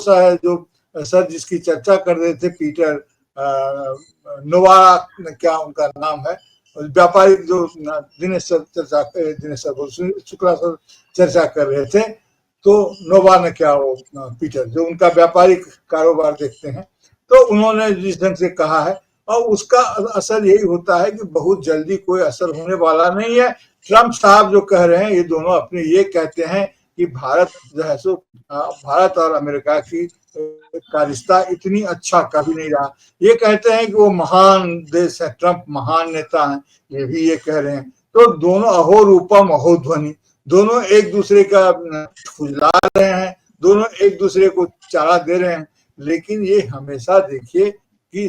सर जिसकी चर्चा कर रहे थे, पीटर नोवाक, क्या उनका नाम है, व्यापारिक जो दिनेश शुक्ला सर चर्चा कर रहे थे, तो नोवा ने क्या वो पीटर जो उनका व्यापारिक कारोबार देखते हैं, तो उन्होंने जिस ढंग से कहा है और उसका असर यही होता है कि बहुत जल्दी कोई असर होने वाला नहीं है। ट्रंप साहब जो कह रहे हैं, ये दोनों अपने ये कहते हैं कि भारत जो है सो भारत और अमेरिका का रिश्ता इतनी अच्छा कभी नहीं रहा। ये कहते हैं कि वो महान देश है, ट्रंप महान नेता है, ये भी ये कह रहे हैं। तो दोनों अहो रूपम अहो ध्वनि, दोनों एक दूसरे का फुजला रहे हैं, दोनों एक दूसरे को चारा दे रहे हैं। लेकिन ये हमेशा देखिए कि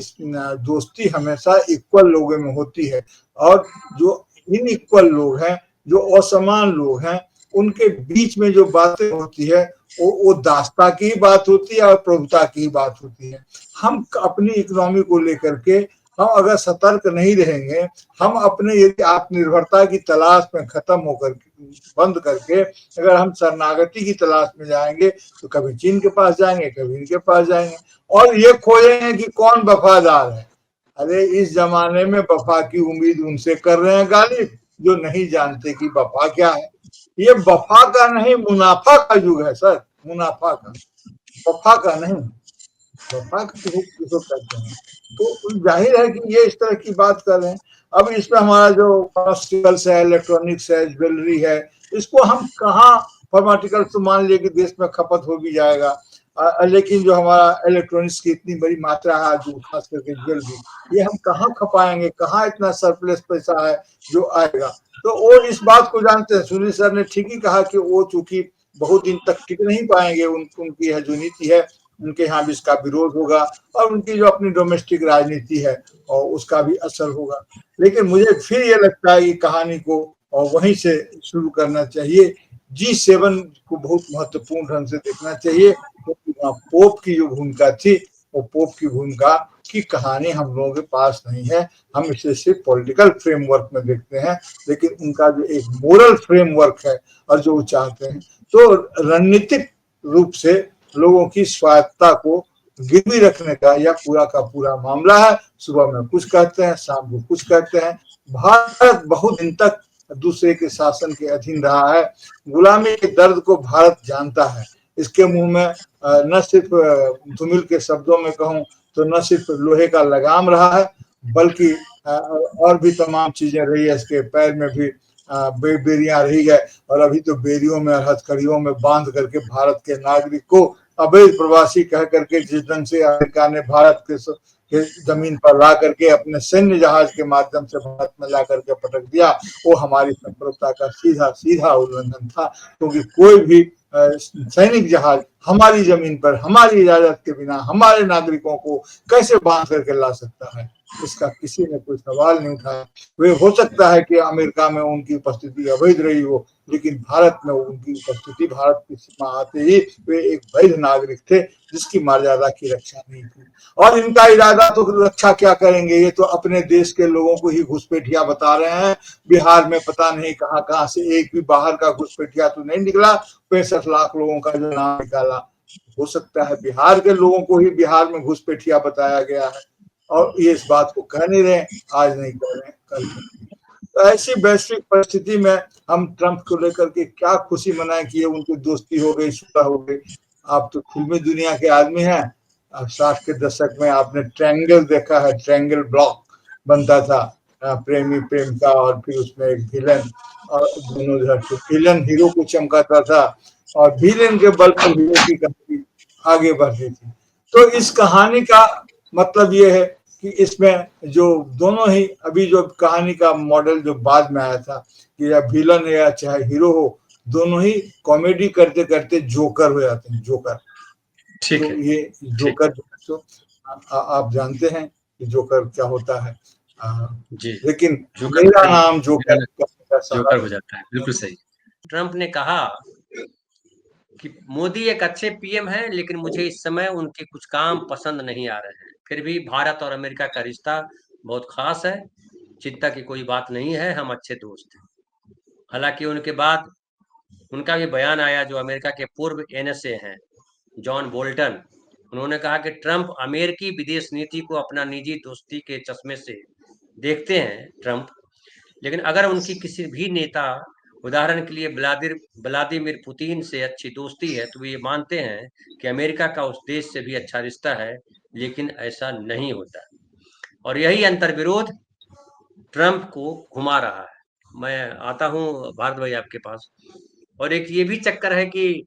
दोस्ती हमेशा इक्वल लोगों में होती है, और जो इनइक्वल लोग हैं, जो असमान लोग हैं, उनके बीच में जो बातें होती है वो दास्ता की ही बात होती है और प्रभुता की ही बात होती है। हम अपनी इकोनॉमी को लेकर के हम अगर सतर्क नहीं रहेंगे, हम अपने यदि आत्मनिर्भरता की तलाश में खत्म होकर बंद करके अगर हम शरणागति की तलाश में जाएंगे तो कभी चीन के पास जाएंगे, कभी इनके पास जाएंगे, और ये खोजेंगे कि कौन वफादार है। अरे इस जमाने में वफा की उम्मीद उनसे कर रहे हैं गालिब, जो नहीं जानते कि वफा क्या है। ये वफा का नहीं, मुनाफा का युग है सर, मुनाफा का, वफा का नहीं। वफा का किसको कहते हैं? तो जाहिर है कि ये इस तरह की बात कर रहे हैं। अब इसमें हमारा जो कॉस्टिकल्स है, इलेक्ट्रॉनिक्स है, ज्वेलरी है, इसको हम कहाँ फार्माटिकल्स तो मान लिए कि देश में खपत हो भी जाएगा, लेकिन जो हमारा इलेक्ट्रॉनिक्स की इतनी बड़ी मात्रा है, जो खास करके ज्वेलरी, ये हम कहाँ खपाएंगे, कहाँ इतना सरप्लस पैसा है जो आएगा। तो वो इस बात को जानते हैं। सुनील सर ने ठीक ही कहा कि वो चूंकि बहुत दिन तक टिक नहीं पाएंगे, उनकी है जो नीति है, उनके यहाँ भी इसका विरोध होगा, और उनकी जो अपनी डोमेस्टिक राजनीति है और उसका भी असर होगा। लेकिन मुझे फिर ये लगता है कि कहानी को और वहीं से शुरू करना चाहिए। G7 को बहुत महत्वपूर्ण ढंग से देखना चाहिए, क्योंकि वहाँ पोप की जो भूमिका थी, वो पोप की भूमिका की कहानी हम लोगों के पास नहीं है। हम इसे सिर्फ पॉलिटिकल फ्रेमवर्क में देखते हैं, लेकिन उनका जो एक मोरल फ्रेमवर्क है और जो वो चाहते हैं, तो रणनीतिक रूप से लोगों की स्वायत्ता को गिरवी रखने का यह पूरा का पूरा मामला है। सुबह में कुछ कहते हैं, शाम को कुछ कहते हैं। भारत बहुत दिन तक दूसरे के शासन के अधीन रहा है। गुलामी के दर्द को भारत जानता है। इसके मुंह में न सिर्फ धूमिल के शब्दों में कहूं तो न सिर्फ लोहे का लगाम रहा है, बल्कि और भी तमाम चीजें रही है। इसके पैर में भी बेरियां रही है, और अभी तो बेरियों में और हथकड़ियों में बांध करके भारत के नागरिक को अवैध प्रवासी कह करके जिस ढंग से अमेरिका ने भारत के जमीन पर ला करके अपने सैन्य जहाज के माध्यम से भारत में ला करके पटक दिया, वो हमारी संप्रभुता का सीधा सीधा उल्लंघन था। क्योंकि कोई भी सैनिक जहाज हमारी जमीन पर हमारी इजाजत के बिना हमारे नागरिकों को कैसे बांध करके ला सकता है, इसका किसी ने कोई सवाल नहीं उठाया। वे हो सकता है कि अमेरिका में उनकी उपस्थिति अवैध रही हो, लेकिन भारत में उनकी उपस्थिति, भारत की सीमा आते ही वे एक वैध नागरिक थे जिसकी मर्यादा की रक्षा नहीं की। और इनका इरादा तो रक्षा क्या करेंगे, ये तो अपने देश के लोगों को ही घुसपैठिया बता रहे हैं। बिहार में पता नहीं कहां कहां से एक भी बाहर का घुसपैठिया तो नहीं निकला। 65 लाख लोगों का जो नाम निकाला, हो सकता है बिहार के लोगों को ही बिहार में घुसपैठिया बताया गया है, और ये इस बात को कह नहीं रहे, आज नहीं कह रहे, कल। तो ऐसी वैश्विक परिस्थिति में हम ट्रंप को लेकर के क्या खुशी मनाएं कि ये उनकी दोस्ती हो गई, सुलह हो गई। आप तो फिल्मी दुनिया के आदमी हैं। 60 के दशक में आपने ट्रायंगल देखा है, ट्रायंगल ब्लॉक बनता था, प्रेमी प्रेमिका और फिर उसमें एक विलन, और दोनों जो है विलन हीरो को चमकाता था और विलेन के बल पर हीरो की कहानी आगे बढ़ती थी। तो इस कहानी का मतलब ये है कि इसमें जो दोनों ही, अभी जो कहानी का मॉडल जो बाद में आया था कि या विलन है या चाहे हीरो हो, दोनों ही कॉमेडी करते करते जोकर हो जाते हैं, जोकर। ठीक तो है, ये जोकर तो आप जानते हैं कि जोकर क्या होता है। जी, लेकिन जोकर मेरा भाई, नाम जोकर जोकर हो जाता है, बिल्कुल सही। ट्रंप ने कहा कि मोदी एक अच्छे पीएम हैं, लेकिन मुझे इस समय उनके कुछ काम पसंद नहीं आ रहे हैं। फिर भी भारत और अमेरिका का रिश्ता बहुत खास है, चिंता की कोई बात नहीं है, हम अच्छे दोस्त हैं। हालांकि उनके बाद उनका भी बयान आया, जो अमेरिका के पूर्व एनएसए हैं जॉन बोल्टन, उन्होंने कहा कि ट्रंप अमेरिकी विदेश नीति को अपना निजी दोस्ती के चश्मे से देखते हैं ट्रंप, लेकिन अगर उनकी किसी भी नेता, उदाहरण के लिए व्लादिमीर पुतिन से अच्छी दोस्ती है, तो वे ये मानते हैं कि अमेरिका का उस देश से भी अच्छा रिश्ता है, लेकिन ऐसा नहीं होता। और यही अंतर्विरोध ट्रंप को घुमा रहा है। मैं आता हूं भारत भाई आपके पास, और एक ये भी चक्कर है कि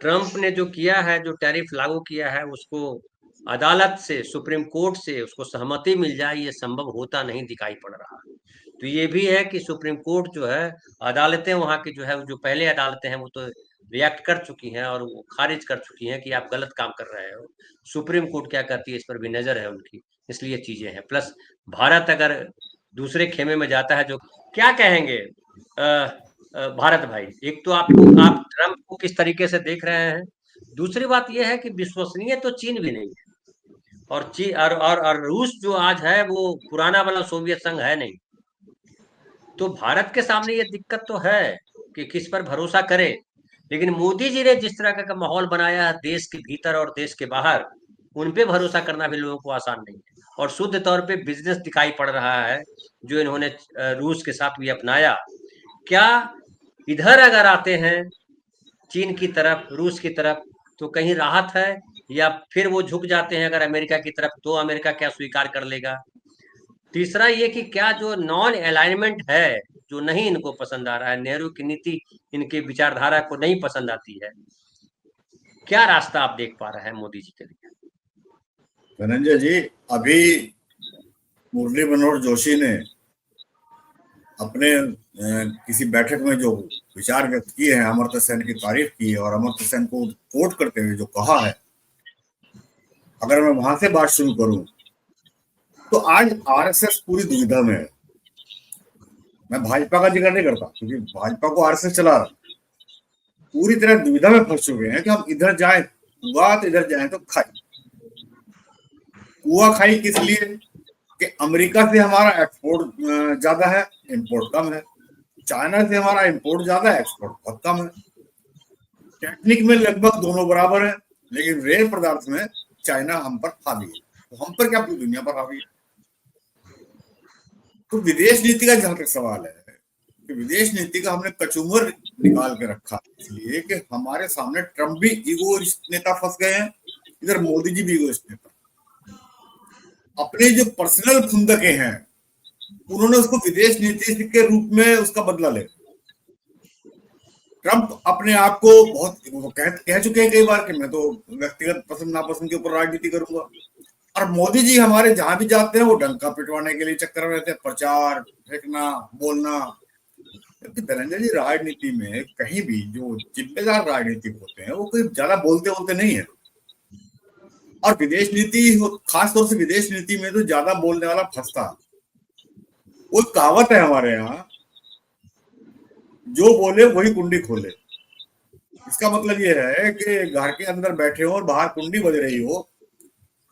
ट्रंप ने जो किया है, जो टैरिफ लागू किया है, उसको अदालत से, सुप्रीम कोर्ट से उसको सहमति मिल जाए, ये संभव होता नहीं दिखाई पड़ रहा। तो ये भी है कि सुप्रीम कोर्ट जो है, अदालतें वहाँ की जो है, जो पहले अदालतें हैं, वो तो रिएक्ट कर चुकी हैं और वो खारिज कर चुकी हैं कि आप गलत काम कर रहे हो। सुप्रीम कोर्ट क्या करती है इस पर भी नजर है उनकी, इसलिए चीजें हैं। प्लस भारत अगर दूसरे खेमे में जाता है, जो क्या कहेंगे भारत भाई, एक तो आप ट्रम्प को किस तरीके से देख रहे हैं, दूसरी बात यह है कि विश्वसनीय तो चीन भी नहीं है, और चीन और रूस जो आज है वो पुराना वाला सोवियत संघ है नहीं। तो भारत के सामने ये दिक्कत तो है कि किस पर भरोसा करे। लेकिन मोदी जी ने जिस तरह का माहौल बनाया है देश के भीतर और देश के बाहर, उन पे भरोसा करना भी लोगों को आसान नहीं है। और शुद्ध तौर पे बिजनेस दिखाई पड़ रहा है जो इन्होंने रूस के साथ भी अपनाया। क्या इधर अगर आते हैं चीन की तरफ, रूस की तरफ, तो कहीं राहत है, या फिर वो झुक जाते हैं अगर अमेरिका की तरफ, तो अमेरिका क्या स्वीकार कर लेगा? तीसरा ये कि क्या जो नॉन अलाइनमेंट है, जो नहीं इनको पसंद आ रहा है, नेहरू की नीति इनके विचारधारा को नहीं पसंद आती है, क्या रास्ता आप देख पा रहे हैं मोदी जी के लिए? धनंजय जी, अभी मुरली मनोहर जोशी ने अपने किसी बैठक में जो विचार व्यक्त किए हैं, अमर्त्य सेन की तारीफ की है और अमर्त्य सेन को कोट करते हुए जो कहा है, अगर मैं वहां से बात शुरू करूं तो आज आरएसएस पूरी दुविधा में है। मैं भाजपा का जिक्र नहीं करता क्योंकि भाजपा को आरएसएस चला रहा, पूरी तरह दुविधा में फंस चुके हैं कि हम इधर जाए कुआ तो इधर जाए तो खाई। कुआ खाई किस लिए कि अमेरिका से हमारा एक्सपोर्ट ज्यादा है, इंपोर्ट कम है। चाइना से हमारा इंपोर्ट ज्यादा है, एक्सपोर्ट बहुत कम है। टेक्निक में लगभग दोनों बराबर है, लेकिन रेल पदार्थ में चाइना हम पर हावी है, तो हम पर क्या पूरी दुनिया पर हावी है। तो विदेश नीति का जहां तक सवाल है कि विदेश नीति का हमने कचूमर निकाल के रखा, इसलिए कि हमारे सामने ट्रम्प भी ईगोइस्ट नेता फंस गए हैं, इधर मोदी जी भी ईगोइस्ट नेता। अपने जो पर्सनल खुंदके हैं उन्होंने उसको विदेश नीति के रूप में उसका बदला ले। ट्रम्प अपने आप को बहुत कह चुके हैं कई बार कि मैं तो व्यक्तिगत पसंद नापसंद के ऊपर राजनीति करूंगा, और मोदी जी हमारे जहां भी जाते हैं वो डंका पिटवाने के लिए चक्कर में रहते हैं, प्रचार, फेंकना, बोलना। धनंजय जी, राजनीति में कहीं भी जो जिम्मेदार राजनीतिक होते हैं वो कोई ज्यादा बोलते नहीं है, और विदेश नीति, खासतौर से विदेश नीति में तो ज्यादा बोलने वाला फंसता। वो कहावत है हमारे यहाँ, जो बोले वही कुंडी खोले। इसका मतलब ये है कि घर के अंदर बैठे हो और बाहर कुंडी बज रही हो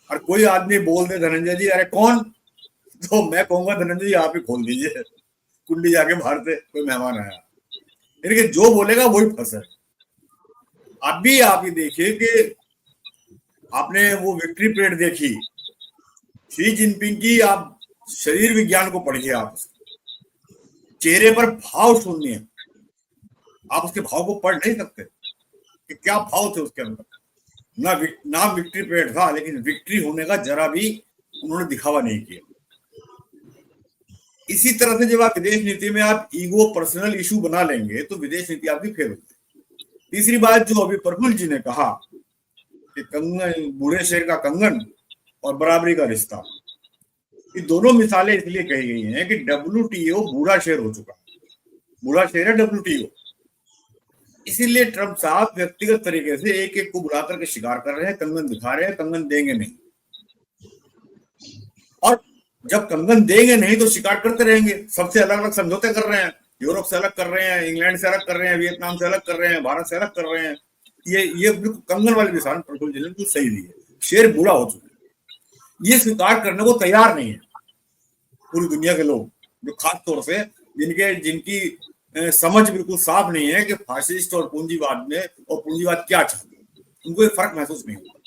और कोई आदमी बोल दे धनंजय जी अरे कौन, तो मैं कहूंगा धनंजय जी आप ही खोल दीजिए कुंडी, जाके बाहर से कोई मेहमान आया। यानी जो बोलेगा वही फंसे। अभी आप ये देखिए कि आपने वो विक्ट्री परेड देखी शी जिनपिंग की, आप शरीर विज्ञान को पढ़िए, आप चेहरे पर भाव सुनिए, आप उसके भाव को पढ़ नहीं सकते कि क्या भाव थे उसके अंदर। नाम विक्ट्री परेड था, लेकिन विक्ट्री होने का जरा भी उन्होंने दिखावा नहीं किया। इसी तरह से जब आप विदेश नीति में आप ईगो, पर्सनल इशू बना लेंगे तो विदेश नीति आपकी फेल होगी। तीसरी बात जो अभी प्रफुल्ल जी ने कहा कि कंगन, बूढ़े शेर का कंगन और बराबरी का रिश्ता, ये दोनों मिसालें इसलिए कही गई हैं कि WTO बूढ़ा शेर हो चुका है, बूढ़ा शेर है WTO। इसीलिए ट्रम्प साहब व्यक्तिगत तरीके से एक एक को बुला करके शिकार कर रहे हैं, कंगन दिखा रहे हैं, कंगन देंगे नहीं, और जब कंगन देंगे नहीं तो शिकार करते रहेंगे। सबसे अलग अलग समझौते कर रहे हैं, यूरोप से अलग कर रहे हैं, इंग्लैंड से अलग कर रहे हैं, वियतनाम से अलग कर रहे हैं, भारत से अलग कर रहे हैं। ये कंगन वाली मिसाल प्रफुल्ल जी ने बिल्कुल सही दी है। शेर बूढ़ा हो चुका है, ये स्वीकार करने को तैयार नहीं है पूरी दुनिया के लोग, जो खास तौर से जिनकी समझ बिल्कुल साफ नहीं है कि फासिस्ट और पूंजीवाद में, और पूंजीवाद क्या चाहते हैं, उनको ये फर्क महसूस नहीं होता।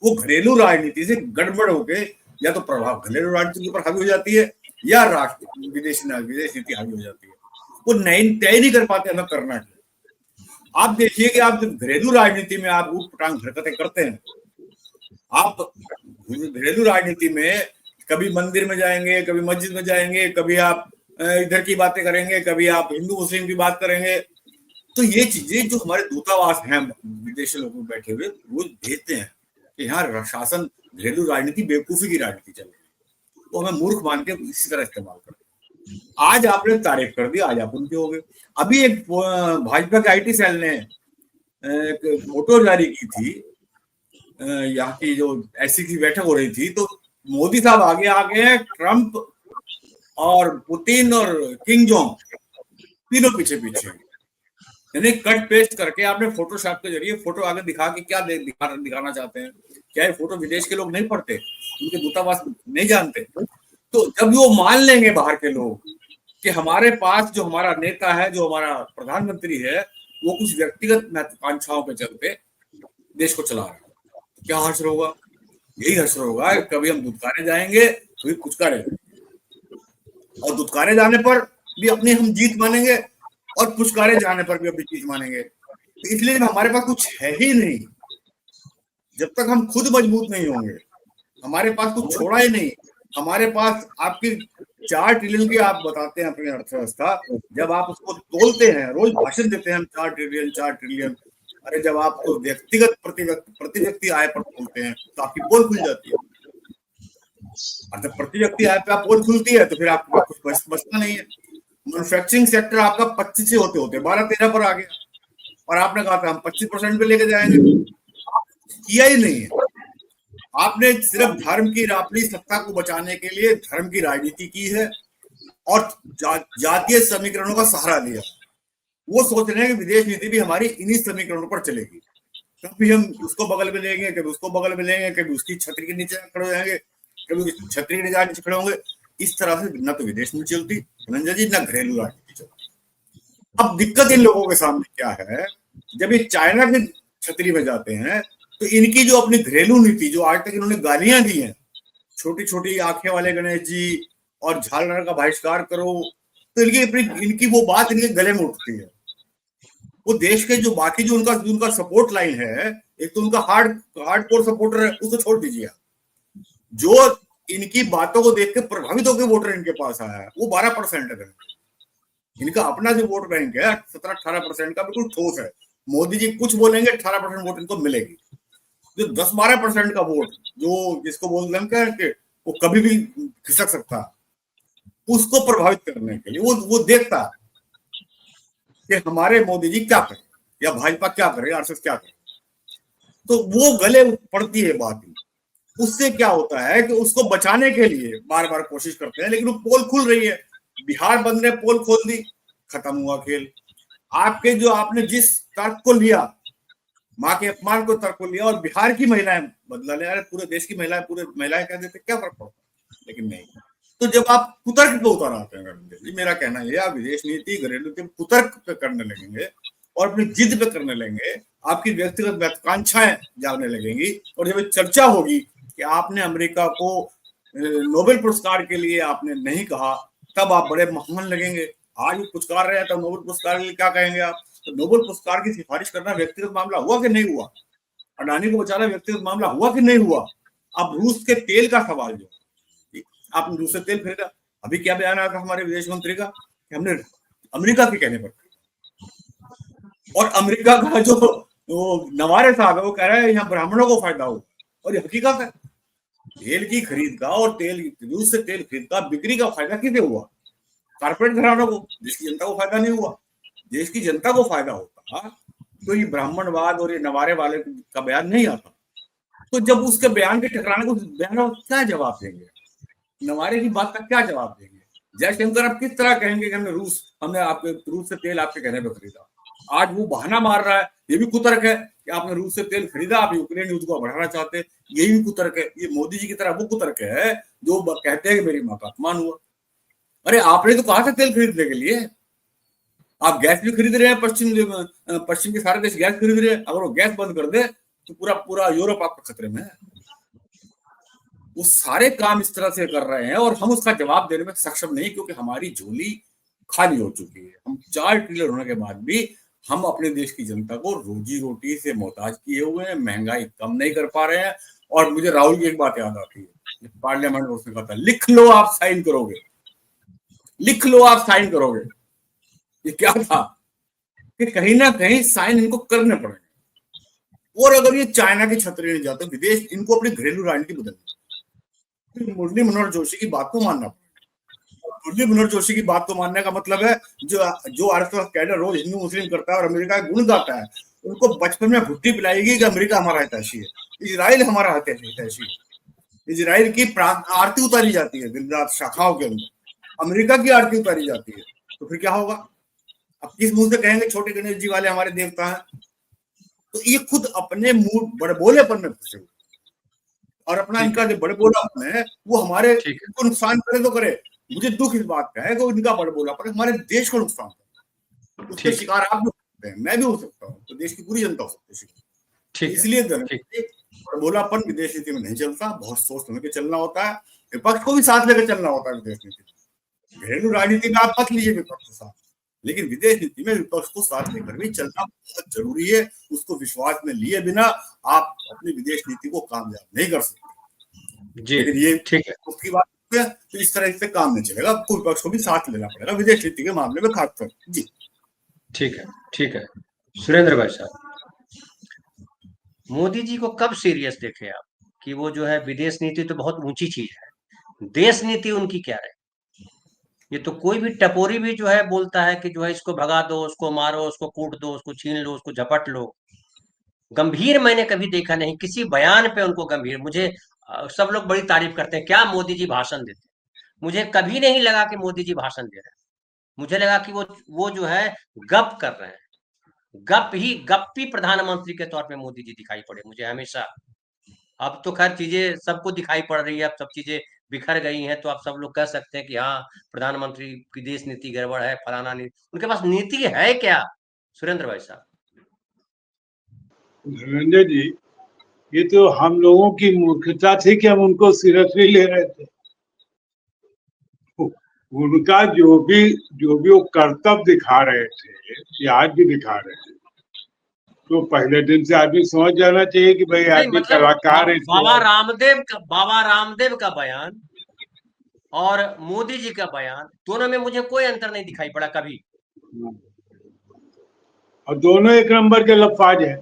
वो घरेलू राजनीति से गड़बड़ होके या तो प्रभाव घरेलू राजनीति के ऊपर हावी हो जाती है या राष्ट्र विदेश नीति हावी हो जाती है। वो तय नहीं कर पाते हमें करना है। आप देखिए कि आप जब घरेलू राजनीति में आप ऊट-पटांग हरकतें करते हैं, आप घरेलू राजनीति में कभी मंदिर में जाएंगे, कभी मस्जिद में जाएंगे, कभी आप इधर की बातें करेंगे, कभी आप हिंदू मुस्लिम की बात करेंगे, तो ये चीजें जो हमारे दूतावास हैं विदेशी लोग बैठे हुए रोज भेजते हैं कि यहाँ शासन घरेलू राजनीति बेवकूफी की राजनीति चल रही है, तो हमें मूर्ख मान के इसी तरह इस्तेमाल करते हैं। आज आपने तारीफ कर दी, आज आप उनके हो गए। अभी एक भाजपा के IT सेल ने एक फोटो जारी की थी, यहाँ की जो ऐसी की बैठक हो रही थी, तो मोदी साहब आगे आ गए हैं, ट्रंप और पुतिन और किंग जोंग तीनों पीछे पीछे, यानी कट पेस्ट करके आपने फोटोशॉप के जरिए फोटो आगे दिखा के क्या दिखाना चाहते हैं। क्या ये फोटो विदेश के लोग नहीं पढ़ते, उनके दूतावास नहीं जानते? तो जब वो मान लेंगे बाहर के लोग कि हमारे पास जो हमारा नेता है, जो हमारा प्रधानमंत्री है, वो कुछ व्यक्तिगत महत्वाकांक्षाओं के चलते देश को चला रहा है, तो क्या हश्र होगा? यही हश्र होगा, कभी हम दुत्कारे जाएंगे, कभी पुचकारे, और दुत्कारे जाने पर भी अपनी हम जीत मानेंगे और पुचकारे जाने पर भी अपनी जीत मानेंगे। तो इसलिए हमारे पास कुछ है ही नहीं, जब तक हम खुद मजबूत नहीं होंगे, हमारे पास कुछ छोड़ा ही नहीं। हमारे पास आपकी 4 ट्रिलियन की आप बताते हैं अपनी अर्थव्यवस्था, जब आप उसको तोलते हैं, रोज भाषण देते हैं हम 4 ट्रिलियन 4 ट्रिलियन, अरे जब आप तो व्यक्तिगत प्रति व्यक्ति आय पर तोलते हैं तो आपकी पोल खुल जाती है। और जब प्रति व्यक्ति आय पे आप पोल खुलती है तो फिर आपको कुछ बचता नहीं है। मैन्युफैक्चरिंग सेक्टर आपका 25 से होते होते 12-13 पर आ गया, और आपने कहा था हम 25% पे लेके जाएंगे, किया ही नहीं है। आपने सिर्फ धर्म की अपनी सत्ता को बचाने के लिए धर्म की राजनीति की है और जातीय समीकरणों का सहारा लिया। वो सोच रहे हैं कि विदेश नीति भी हमारी इन्हीं समीकरणों पर चलेगी, कभी हम उसको बगल में लेंगे, कभी उसको बगल में लेंगे, कभी उसकी छतरी के नीचे खड़े हो जाएंगे, कभी छतरी के नीचे खड़े होंगे। इस तरह से न तो विदेश नीति चलती धनंजय जी, न घरेलू राजनीति चलती। अब दिक्कत इन लोगों के सामने क्या है, जब ये चाइना की छतरी में जाते हैं तो इनकी जो अपनी घरेलू नीति, जो आज तक इन्होंने गालियां दी हैं, छोटी छोटी आंखें वाले गणेश जी और झालर का बहिष्कार करो, तो इनकी वो बात इनके गले में उठती है। वो देश के जो बाकी जो उनका सपोर्ट लाइन है, एक तो उनका हार्डकोर सपोर्टर है, उसको छोड़ दीजिए। जो इनकी बातों को देख के प्रभावित होकर वोटर इनके पास आया है वो 12% है। इनका अपना जो वोट बैंक है 17-18% का बिल्कुल ठोस है। मोदी जी कुछ बोलेंगे 18% वोट इनको मिलेगी। जो 10-12% का वोट जो जिसको बोल रहे हैं कि वो कभी भी खिसक सकता, उसको प्रभावित करने के लिए वो देखता कि हमारे मोदी जी क्या करें या भाजपा क्या करे, आरएसएस क्या करे, तो वो गले पड़ती है बात। उससे क्या होता है कि उसको बचाने के लिए बार बार कोशिश करते हैं, लेकिन वो पोल खुल रही है। बिहार बंद ने पोल खोल दी, खत्म हुआ खेल। आपके जो आपने जिस तर्क को लिया, माँ के अपमान को तर्क को लिया और बिहार की महिलाएं बदला ले, अरे पूरे देश की पूरे महिलाएं कह देते क्या फर्क पड़ता, लेकिन नहीं। तो जब आप कुतर्क पे उतर आते हैं, मेरा कहना यह, आप विदेश नीति घरेलू नीति कुतर्क पे करने लगेंगे और अपनी जिद पे करने लगेंगे, आपकी व्यक्तिगत महत्वाकांक्षाएं जागने लगेंगी। और जब चर्चा होगी कि आपने अमेरिका को नोबेल पुरस्कार के लिए आपने नहीं कहा, तब आप बड़े महान लगेंगे। आज वो पुरस्कार रहे हैं, तब नोबेल पुरस्कार के लिए क्या कहेंगे आप? तो नोबेल पुरस्कार की सिफारिश करना व्यक्तिगत मामला हुआ कि नहीं हुआ? अडानी को बचाना व्यक्तिगत मामला हुआ कि नहीं हुआ? अब रूस के तेल का सवाल, जो आपने रूस से तेल खरीदा, अभी क्या बयान आया था हमारे विदेश मंत्री का कि हमने अमेरिका के कहने पर, और अमेरिका का जो नवारे साहब है वो कह रहे हैं यहाँ ब्राह्मणों को फायदा हो, और ये हकीकत है। तेल की खरीद का और रूस से तेल खरीद का बिक्री का फायदा किसे हुआ? कारपोरेट घरानों को, देश की जनता को फायदा नहीं हुआ। देश की जनता को फायदा होता तो ये ब्राह्मणवाद और ये नवारे वाले का बयान नहीं आता। तो जब उसके बयान के टकराने को बयान क्या जवाब देंगे? नवारे की बात का क्या जवाब देंगे? जयशंकर आप किस तरह कहेंगे कि हमने आपके रूस से तेल आपके कहने पर खरीदा? आज वो बहाना मार रहा है, ये भी कुतर्क है कि आपने रूस से तेल खरीदा, आप यूक्रेन युद्ध को बढ़ाना चाहते हैं, यही भी कुतर्क है। ये मोदी जी की तरह वो कुतर्क है जो कहते हैं कि मेरी माँ का अपमान हुआ। अरे आपने तो कहा था तेल खरीदने के लिए, आप गैस भी खरीद रहे हैं, पश्चिम के सारे देश गैस खरीद रहे हैं। अगर वो गैस बंद कर दे तो पूरा यूरोप आपका खतरे में है। वो सारे काम इस तरह से कर रहे हैं और हम उसका जवाब देने में सक्षम नहीं, क्योंकि हमारी झोली खाली हो चुकी है। हम 4 ट्रिलियन होने के बाद भी हम अपने देश की जनता को रोजी रोटी से मोहताज किए हुए हैं, महंगाई कम नहीं कर पा रहे हैं। और मुझे राहुल की एक बात याद आती है, पार्लियामेंट में उसने कहा था, लिख लो आप साइन करोगे, लिख लो आप साइन करोगे। ये क्या था कि कहीं ना कहीं साइन इनको करने पड़ेंगे। और अगर ये चाइना की छतरी नहीं जाते विदेश, इनको अपनी घरेलू राजनीति बदलनी, मुरली मनोहर जोशी की बात को मानना। मुरली मनोहर जोशी की बात को मानने का मतलब है जो आरएसएस कैडर रोज हिंदू मुस्लिम करता है और अमेरिका का गुण गाता है, उनको बचपन में भुट्टी पिलाएगी कि अमेरिका हमारा हितैषी है, इजराइल हमारा हितैषी है। इजराइल की आरती उतारी जाती है दिन रात शाखाओं के अंदर, अमेरिका की आरती उतारी जाती है, तो फिर क्या होगा? अब किस मुंह से कहेंगे छोटे गणेश जी वाले हमारे देवता हैं? तो ये खुद अपने मुंह बड़बोलेपन में फंसे हुए, और अपना इनका जो बड़बोलापन है वो हमारे को नुकसान करे तो करे। मुझे दुख इस बात का है कि इनका बड़बोलापन हमारे देश को नुकसान करे। उसके शिकार आप भी हो सकते हैं, मैं भी हो सकता हूँ, तो देश की पूरी जनता हो सकती है। इसलिए बड़बोलापन विदेश नीति में नहीं चलता, बहुत सोच समझ के चलना होता है, विपक्ष को भी साथ लेकर चलना होता है। विदेश नीति घरेलू राजनीति में आप मत लीजिए विपक्ष के साथ, लेकिन विदेश नीति में विपक्ष को साथ लेकर भी चलना बहुत जरूरी है। उसको विश्वास में लिए बिना आप अपनी विदेश नीति को कामयाब नहीं कर सकते। लेकिन ये ठीक है, उसकी बात है, तो इस तरह से काम नहीं चलेगा, आपको विपक्ष को भी साथ लेना पड़ेगा विदेश नीति के मामले में खासकर। जी ठीक है सुरेंद्र भाई साहब, मोदी जी को कब सीरियस देखे आप कि वो जो है विदेश नीति तो बहुत ऊंची चीज है, देश नीति उनकी क्या है? ये तो कोई भी टपोरी भी जो है बोलता है कि जो है इसको भगा दो, उसको मारो, उसको कूट दो, उसको छीन लो, उसको झपट लो। गंभीर मैंने कभी देखा नहीं किसी बयान पे उनको गंभीर। मुझे सब लोग बड़ी तारीफ करते हैं क्या मोदी जी भाषण देते हैं, मुझे कभी नहीं लगा कि मोदी जी भाषण दे रहे हैं। मुझे लगा कि वो जो है गप कर रहे हैं, गप्पी प्रधानमंत्री के तौर पे मोदी जी दिखाई पड़े मुझे हमेशा। अब तो खैर चीजें सबको दिखाई पड़ रही है, अब सब चीजें बिखर गई हैं, तो आप सब लोग कह सकते हैं कि हाँ प्रधानमंत्री की देश नीति गड़बड़ है, फलाना नीति। उनके पास नीति है क्या सुरेंद्र भाई साहब? धनंजय जी, ये तो हम लोगों की मूर्खता थी कि हम उनको सीरियसली ले रहे थे। उनका जो भी वो कर्तव्य दिखा रहे थे, आज भी दिखा रहे हैं, तो पहले दिन से आदमी समझ जाना चाहिए कि भाई आदमी मतलब कलाकार है। बाबा रामदेव का बयान और मोदी जी का बयान, दोनों में मुझे कोई अंतर नहीं दिखाई पड़ा कभी। और दोनों एक नंबर के लफाज है।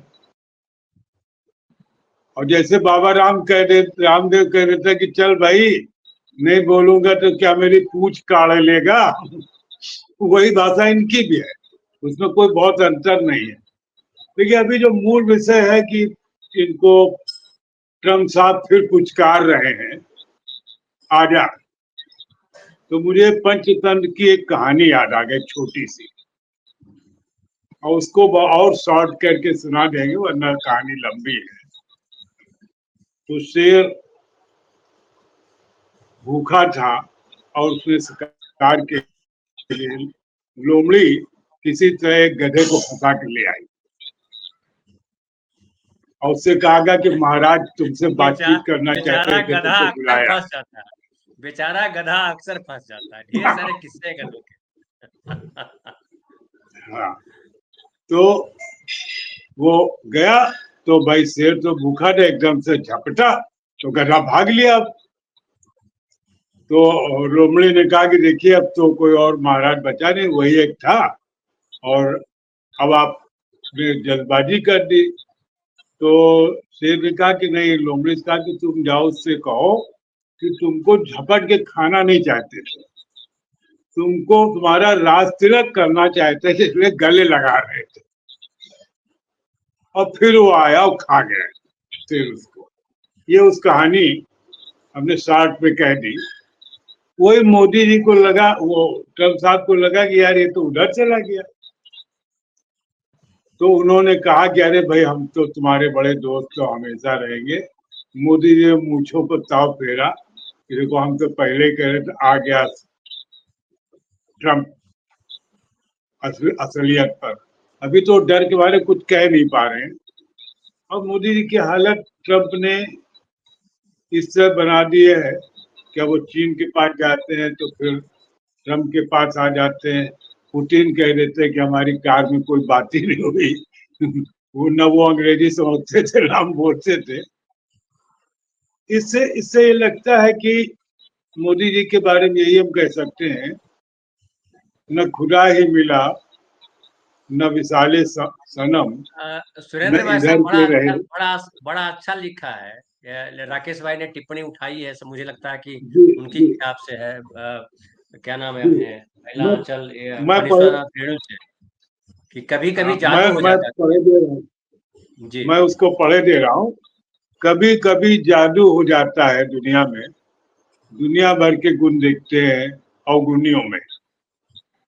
और जैसे बाबा रामदेव कह रहे थे कि चल भाई नहीं बोलूंगा तो क्या मेरी पूछ काढ़ लेगा, वही भाषा इनकी भी है, उसमें कोई बहुत अंतर नहीं है। देखिए अभी जो मूल विषय है कि इनको ट्रम्प साहब फिर पुचकार रहे हैं आजाद, तो मुझे पंचतंत्र की एक कहानी याद आ गई छोटी सी, और उसको और शॉर्ट करके सुना देंगे वरना कहानी लंबी है। तो शेर भूखा था और उसने शिकार के लिए लोमड़ी किसी तरह एक गधे को फंसा के ले आई और उससे कहा कि महाराज तुमसे बातचीत करना चाहते थे, तुमको बुलाया। बेचारा गधा अक्सर फंस जाता है, ढेर सारे किस्से गधों के। हाँ, तो वो गया तो भाई शेर तो भूखा था, एकदम से झपटा तो गधा भाग लिया। तो लोमड़ी ने कहा कि देखिए अब तो कोई और महाराज बचा नहीं, वही एक था, और अब आपने जल्दबाजी कर दी। तो शेर ने कहा कि नहीं, लोमड़ी ने कहा कि तुम जाओ उससे कहो कि तुमको झपट के खाना नहीं चाहते थे, तुमको तुम्हारा राज तिलक करना चाहते थे, इसलिए गले लगा रहे थे। और फिर वो आया और खा गया फिर उसको। ये उस कहानी हमने शॉर्ट में कह दी। वही मोदी जी को लगा, वो ट्रम्प साहब को लगा कि यार ये तो उधर चला गया, तो उन्होंने कहा कि अरे भाई हम तो तुम्हारे बड़े दोस्त तो हमेशा रहेंगे। मोदी जी ने मूंछों पर ताव फेरा, देखो हम तो पहले ही कह रहे थे, आ गया ट्रम्प असलियत पर। अभी तो डर के बारे कुछ कह नहीं पा रहे हैं। और मोदी जी की हालत ट्रम्प ने इस तरह बना दी है कि वो चीन के पास जाते हैं तो फिर ट्रम्प के पास आ जाते हैं। पुतिन कह देते हैं कि हमारी कार में कोई बात ही नहीं हुई। वो अंग्रेजी समझते थे, नाम बोलते थे। इससे ये लगता है कि मोदी जी के बारे में यही हम कह सकते हैं, न खुदा ही मिला न विशाले सनम, सुरेंद्र न भाई इधर साहब के रहे। बड़ा अच्छा लिखा है, राकेश भाई ने टिप्पणी उठाई है, मुझे लगता है कि उनकी किताब से है। क्या नाम है अपने महिलांचल मैं विश्वनाथ रेणु से, कि कभी कभी मैं जादू हो मैं जाता पढ़े दे रहा हूँ, है। जी मैं उसको पढ़े दे रहा हूँ। कभी कभी जादू हो जाता है दुनिया में, दुनिया भर के गुण दिखते हैं अवगुणियों में।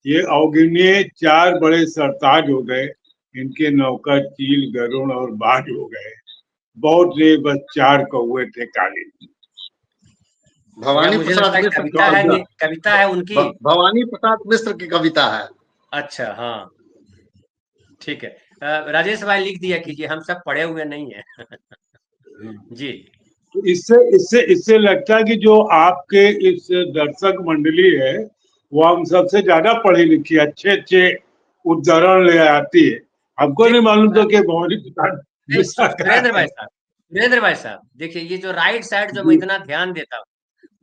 ये अवगुणीय 4 बड़े सरताज हो गए, इनके नौकर चील गरुड़ और बाज हो गए, बहुत रे बस 4 कौवे थे काले। या भवानी मुझे प्रसाद लगता है मिश्र कविता है उनकी। भवानी प्रसाद मिश्र की कविता है। अच्छा हाँ ठीक है। राजेश भाई लिख दिया कीजिए, हम सब पढ़े हुए नहीं है। जी तो इससे इससे इससे लगता है कि जो आपके इस दर्शक मंडली है वो हम सबसे ज्यादा पढ़ी लिखी, अच्छे अच्छे उदाहरण ले आती है। हमको जी नहीं मालूम था कि भवानी प्रसाद नहीं, मिश्रा का है। सुरेंद्र भाई साहब देखिए, ये जो राइट साइड जो मैं जी इतना ध्यान देता हूँ,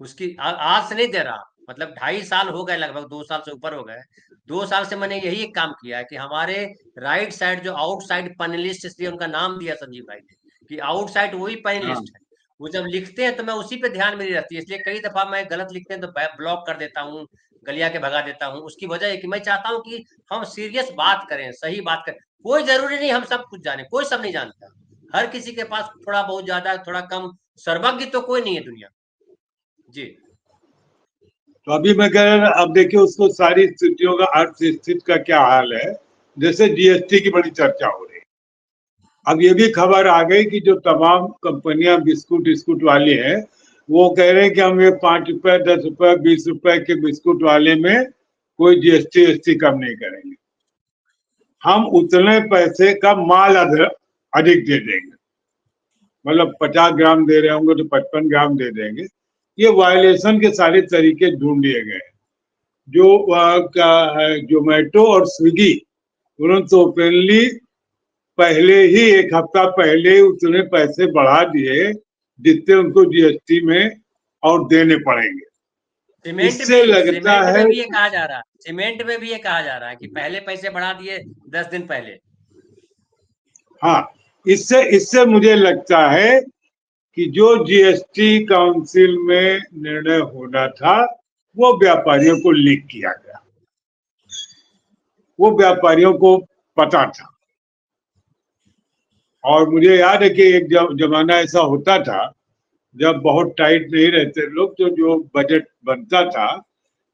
उसकी आज से नहीं दे रहा, मतलब 2.5 साल हो गए, लगभग 2 साल से ऊपर हो गए। 2 साल से मैंने यही एक काम किया है कि हमारे राइट साइड जो आउटसाइड पैनलिस्ट, इसलिए उनका नाम दिया संजीव भाई ने कि आउटसाइड वही हाँ पैनलिस्ट है। वो जब लिखते हैं तो मैं उसी पे ध्यान मेरी रहती है, इसलिए कई दफा मैं गलत लिखते हैं तो ब्लॉक कर देता हूँ, गलिया के भगा देता हूँ। उसकी वजह है कि मैं चाहता हूँ कि हम सीरियस बात करें, सही बात करें। कोई जरूरी नहीं हम सब कुछ जाने, कोई सब नहीं जानता। हर किसी के पास थोड़ा बहुत ज्यादा थोड़ा कम, सर्वज्ञ तो कोई नहीं है दुनिया। जी तो अभी मैं कह रहा अब देखिए उसको सारी स्थितियों का अर्थस्थिति का क्या हाल है। जैसे जीएसटी की बड़ी चर्चा हो रही है, अब ये भी खबर आ गई कि जो तमाम कंपनियां बिस्कुट बिस्कुट वाली हैं वो कह रहे हैं कि हम ये 5 रुपए 10 रुपए 20 रुपए के बिस्कुट वाले में कोई जीएसटी कम नहीं करेंगे, हम उतने पैसे का माल अधिक दे देंगे। मतलब 50 ग्राम दे रहे होंगे तो 55 ग्राम दे देंगे। ये वायलेशन के सारे तरीके ढूंढ लिए गए। जो जोमेटो और स्विगी उन्होंने तो ओपनली पहले ही 1 हफ्ता पहले ही उतने पैसे बढ़ा दिए जितने उनको जीएसटी में और देने पड़ेंगे। इससे लगता सीमेंट है में भी ये कहा जा रहा है, सीमेंट में भी ये कहा जा रहा है कि पहले पैसे बढ़ा दिए 10 दिन पहले। हाँ, इससे इससे मुझे लगता है कि जो जीएसटी काउंसिल में निर्णय होना था वो व्यापारियों को लीक किया गया, वो व्यापारियों को पता था। और मुझे याद है कि एक जमाना ऐसा होता था जब बहुत टाइट नहीं रहते लोग, तो जो बजट बनता था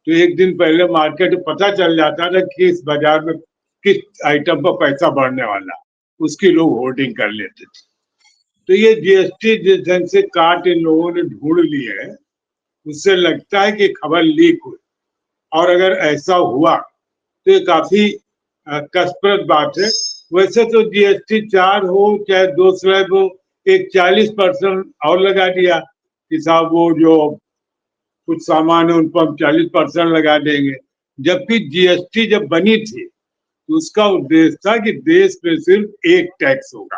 तो एक दिन पहले मार्केट पता चल जाता था कि इस बाजार में किस आइटम पर पैसा बढ़ने वाला, उसकी लोग होर्डिंग कर लेते थे। तो ये जीएसटी जिस ढंग से काट इन लोगों ने ढूंढ ली है, उससे लगता है कि खबर लीक हुई। और अगर ऐसा हुआ तो ये काफी कष्टप्रद बात है। वैसे तो जीएसटी 4 हो चाहे 2 स्लैब हो, एक 40% और लगा दिया कि साहब वो जो कुछ सामान है उन पर हम 40% लगा देंगे। जबकि जीएसटी जब बनी थी तो उसका उद्देश्य था कि देश में सिर्फ एक टैक्स होगा।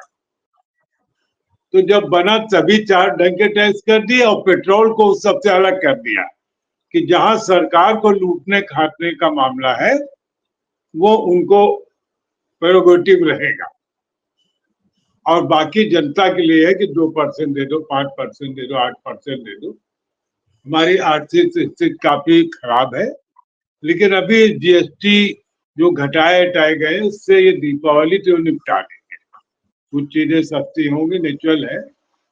तो जब बना तभी 4 ढंग के टैक्स कर दिए और पेट्रोल को सबसे अलग कर दिया कि जहां सरकार को लूटने खाटने का मामला है वो उनको प्रेरोगेटिव रहेगा, और बाकी जनता के लिए है कि 2% दे दो, 5% दे दो, 8% दे दो। हमारी आर्थिक स्थिति काफी खराब है, लेकिन अभी जीएसटी जो घटाए गए उससे ये दीपावली तो निपटा देंगे। कुछ चीजें सस्ती होंगी, नेचुरल है,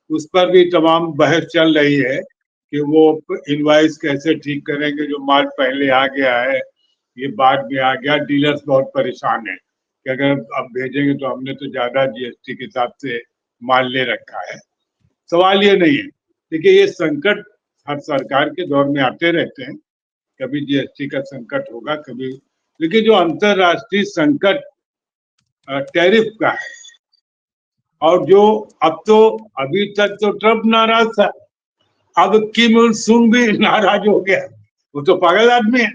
उस पर भी तमाम बहस चल रही है कि वो इनवाइस कैसे ठीक करेंगे। जो माल पहले आ गया है ये बाद में आ गया, डीलर्स बहुत परेशान है कि अगर अब भेजेंगे तो हमने तो ज्यादा जीएसटी के हिसाब से माल ले रखा है। सवाल ये नहीं है, देखिए ये संकट हर सरकार के दौर में आते रहते हैं, कभी जीएसटी का संकट होगा कभी, लेकिन जो अंतरराष्ट्रीय संकट टैरिफ का है, और जो अब तो अभी तक तो ट्रम्प नाराज था, अब किम उल सुंग भी नाराज हो गया। वो तो पागल आदमी है,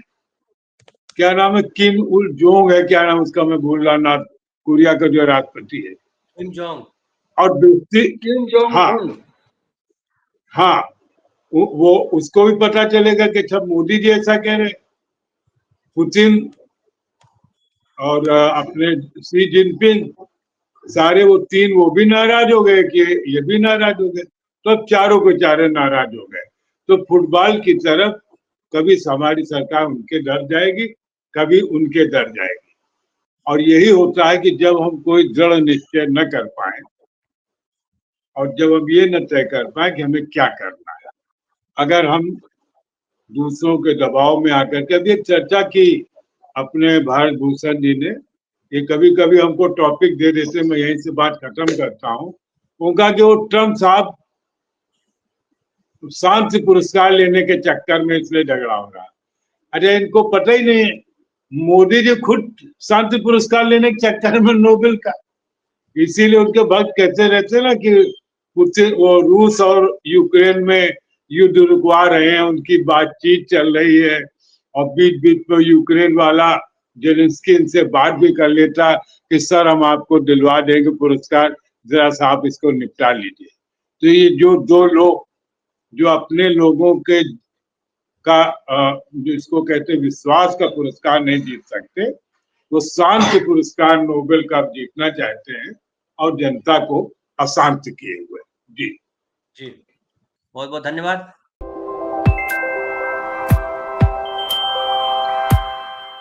क्या नाम है, किम उल जोंग है, क्या नाम उसका, मैं भूल रहा, नॉर्थ कोरिया का जो राष्ट्रपति है, किम जोंग। और दूसरी किम जोंग हाँ उन। हाँ वो उसको भी पता चलेगा कि अच्छा मोदी जी ऐसा कह रहे। पुतिन और अपने शी जिनपिंग, सारे वो 3 वो भी नाराज हो गए कि ये भी नाराज हो गए, तो अब चारों के चारे नाराज हो गए। तो फुटबॉल की तरफ कभी हमारी सरकार उनके डर जाएगी, कभी उनके डर जाएगी। और यही होता है कि जब हम कोई दृढ़ निश्चय न कर पाए और जब हम ये न तय कर पाए कि हमें क्या करना है, अगर हम दूसरों के दबाव में आकर के, अभी एक चर्चा की अपने भारत भूषण जी ने, ये कभी कभी हमको टॉपिक दे देते, मैं यहीं से बात खत्म करता हूँ। उनका कि वो ट्रम्प साहब शांति पुरस्कार लेने के चक्कर में इसलिए झगड़ा हो रहा है। अरे इनको पता ही नहीं, मोदी जी खुद शांति पुरस्कार लेने के चक्कर में नोबेल का, इसीलिए उनके भक्त कहते रहते ना कि वो रूस और यूक्रेन में युद्ध रुकवा रहे हैं, उनकी बातचीत चल रही है और बीच बीच में यूक्रेन वाला जेलेंस्की इनसे बात भी कर लेता कि सर हम आपको दिलवा देंगे पुरस्कार, जरा सा आप इसको निपटा लीजिए। तो ये जो दो लोग जो अपने लोगों के का जो इसको कहते हैं विश्वास का पुरस्कार नहीं जीत सकते, वो शांति पुरस्कार नोबेल का जीतना चाहते हैं और जनता को अशांत किए हुए। जी जी, बहुत बहुत धन्यवाद।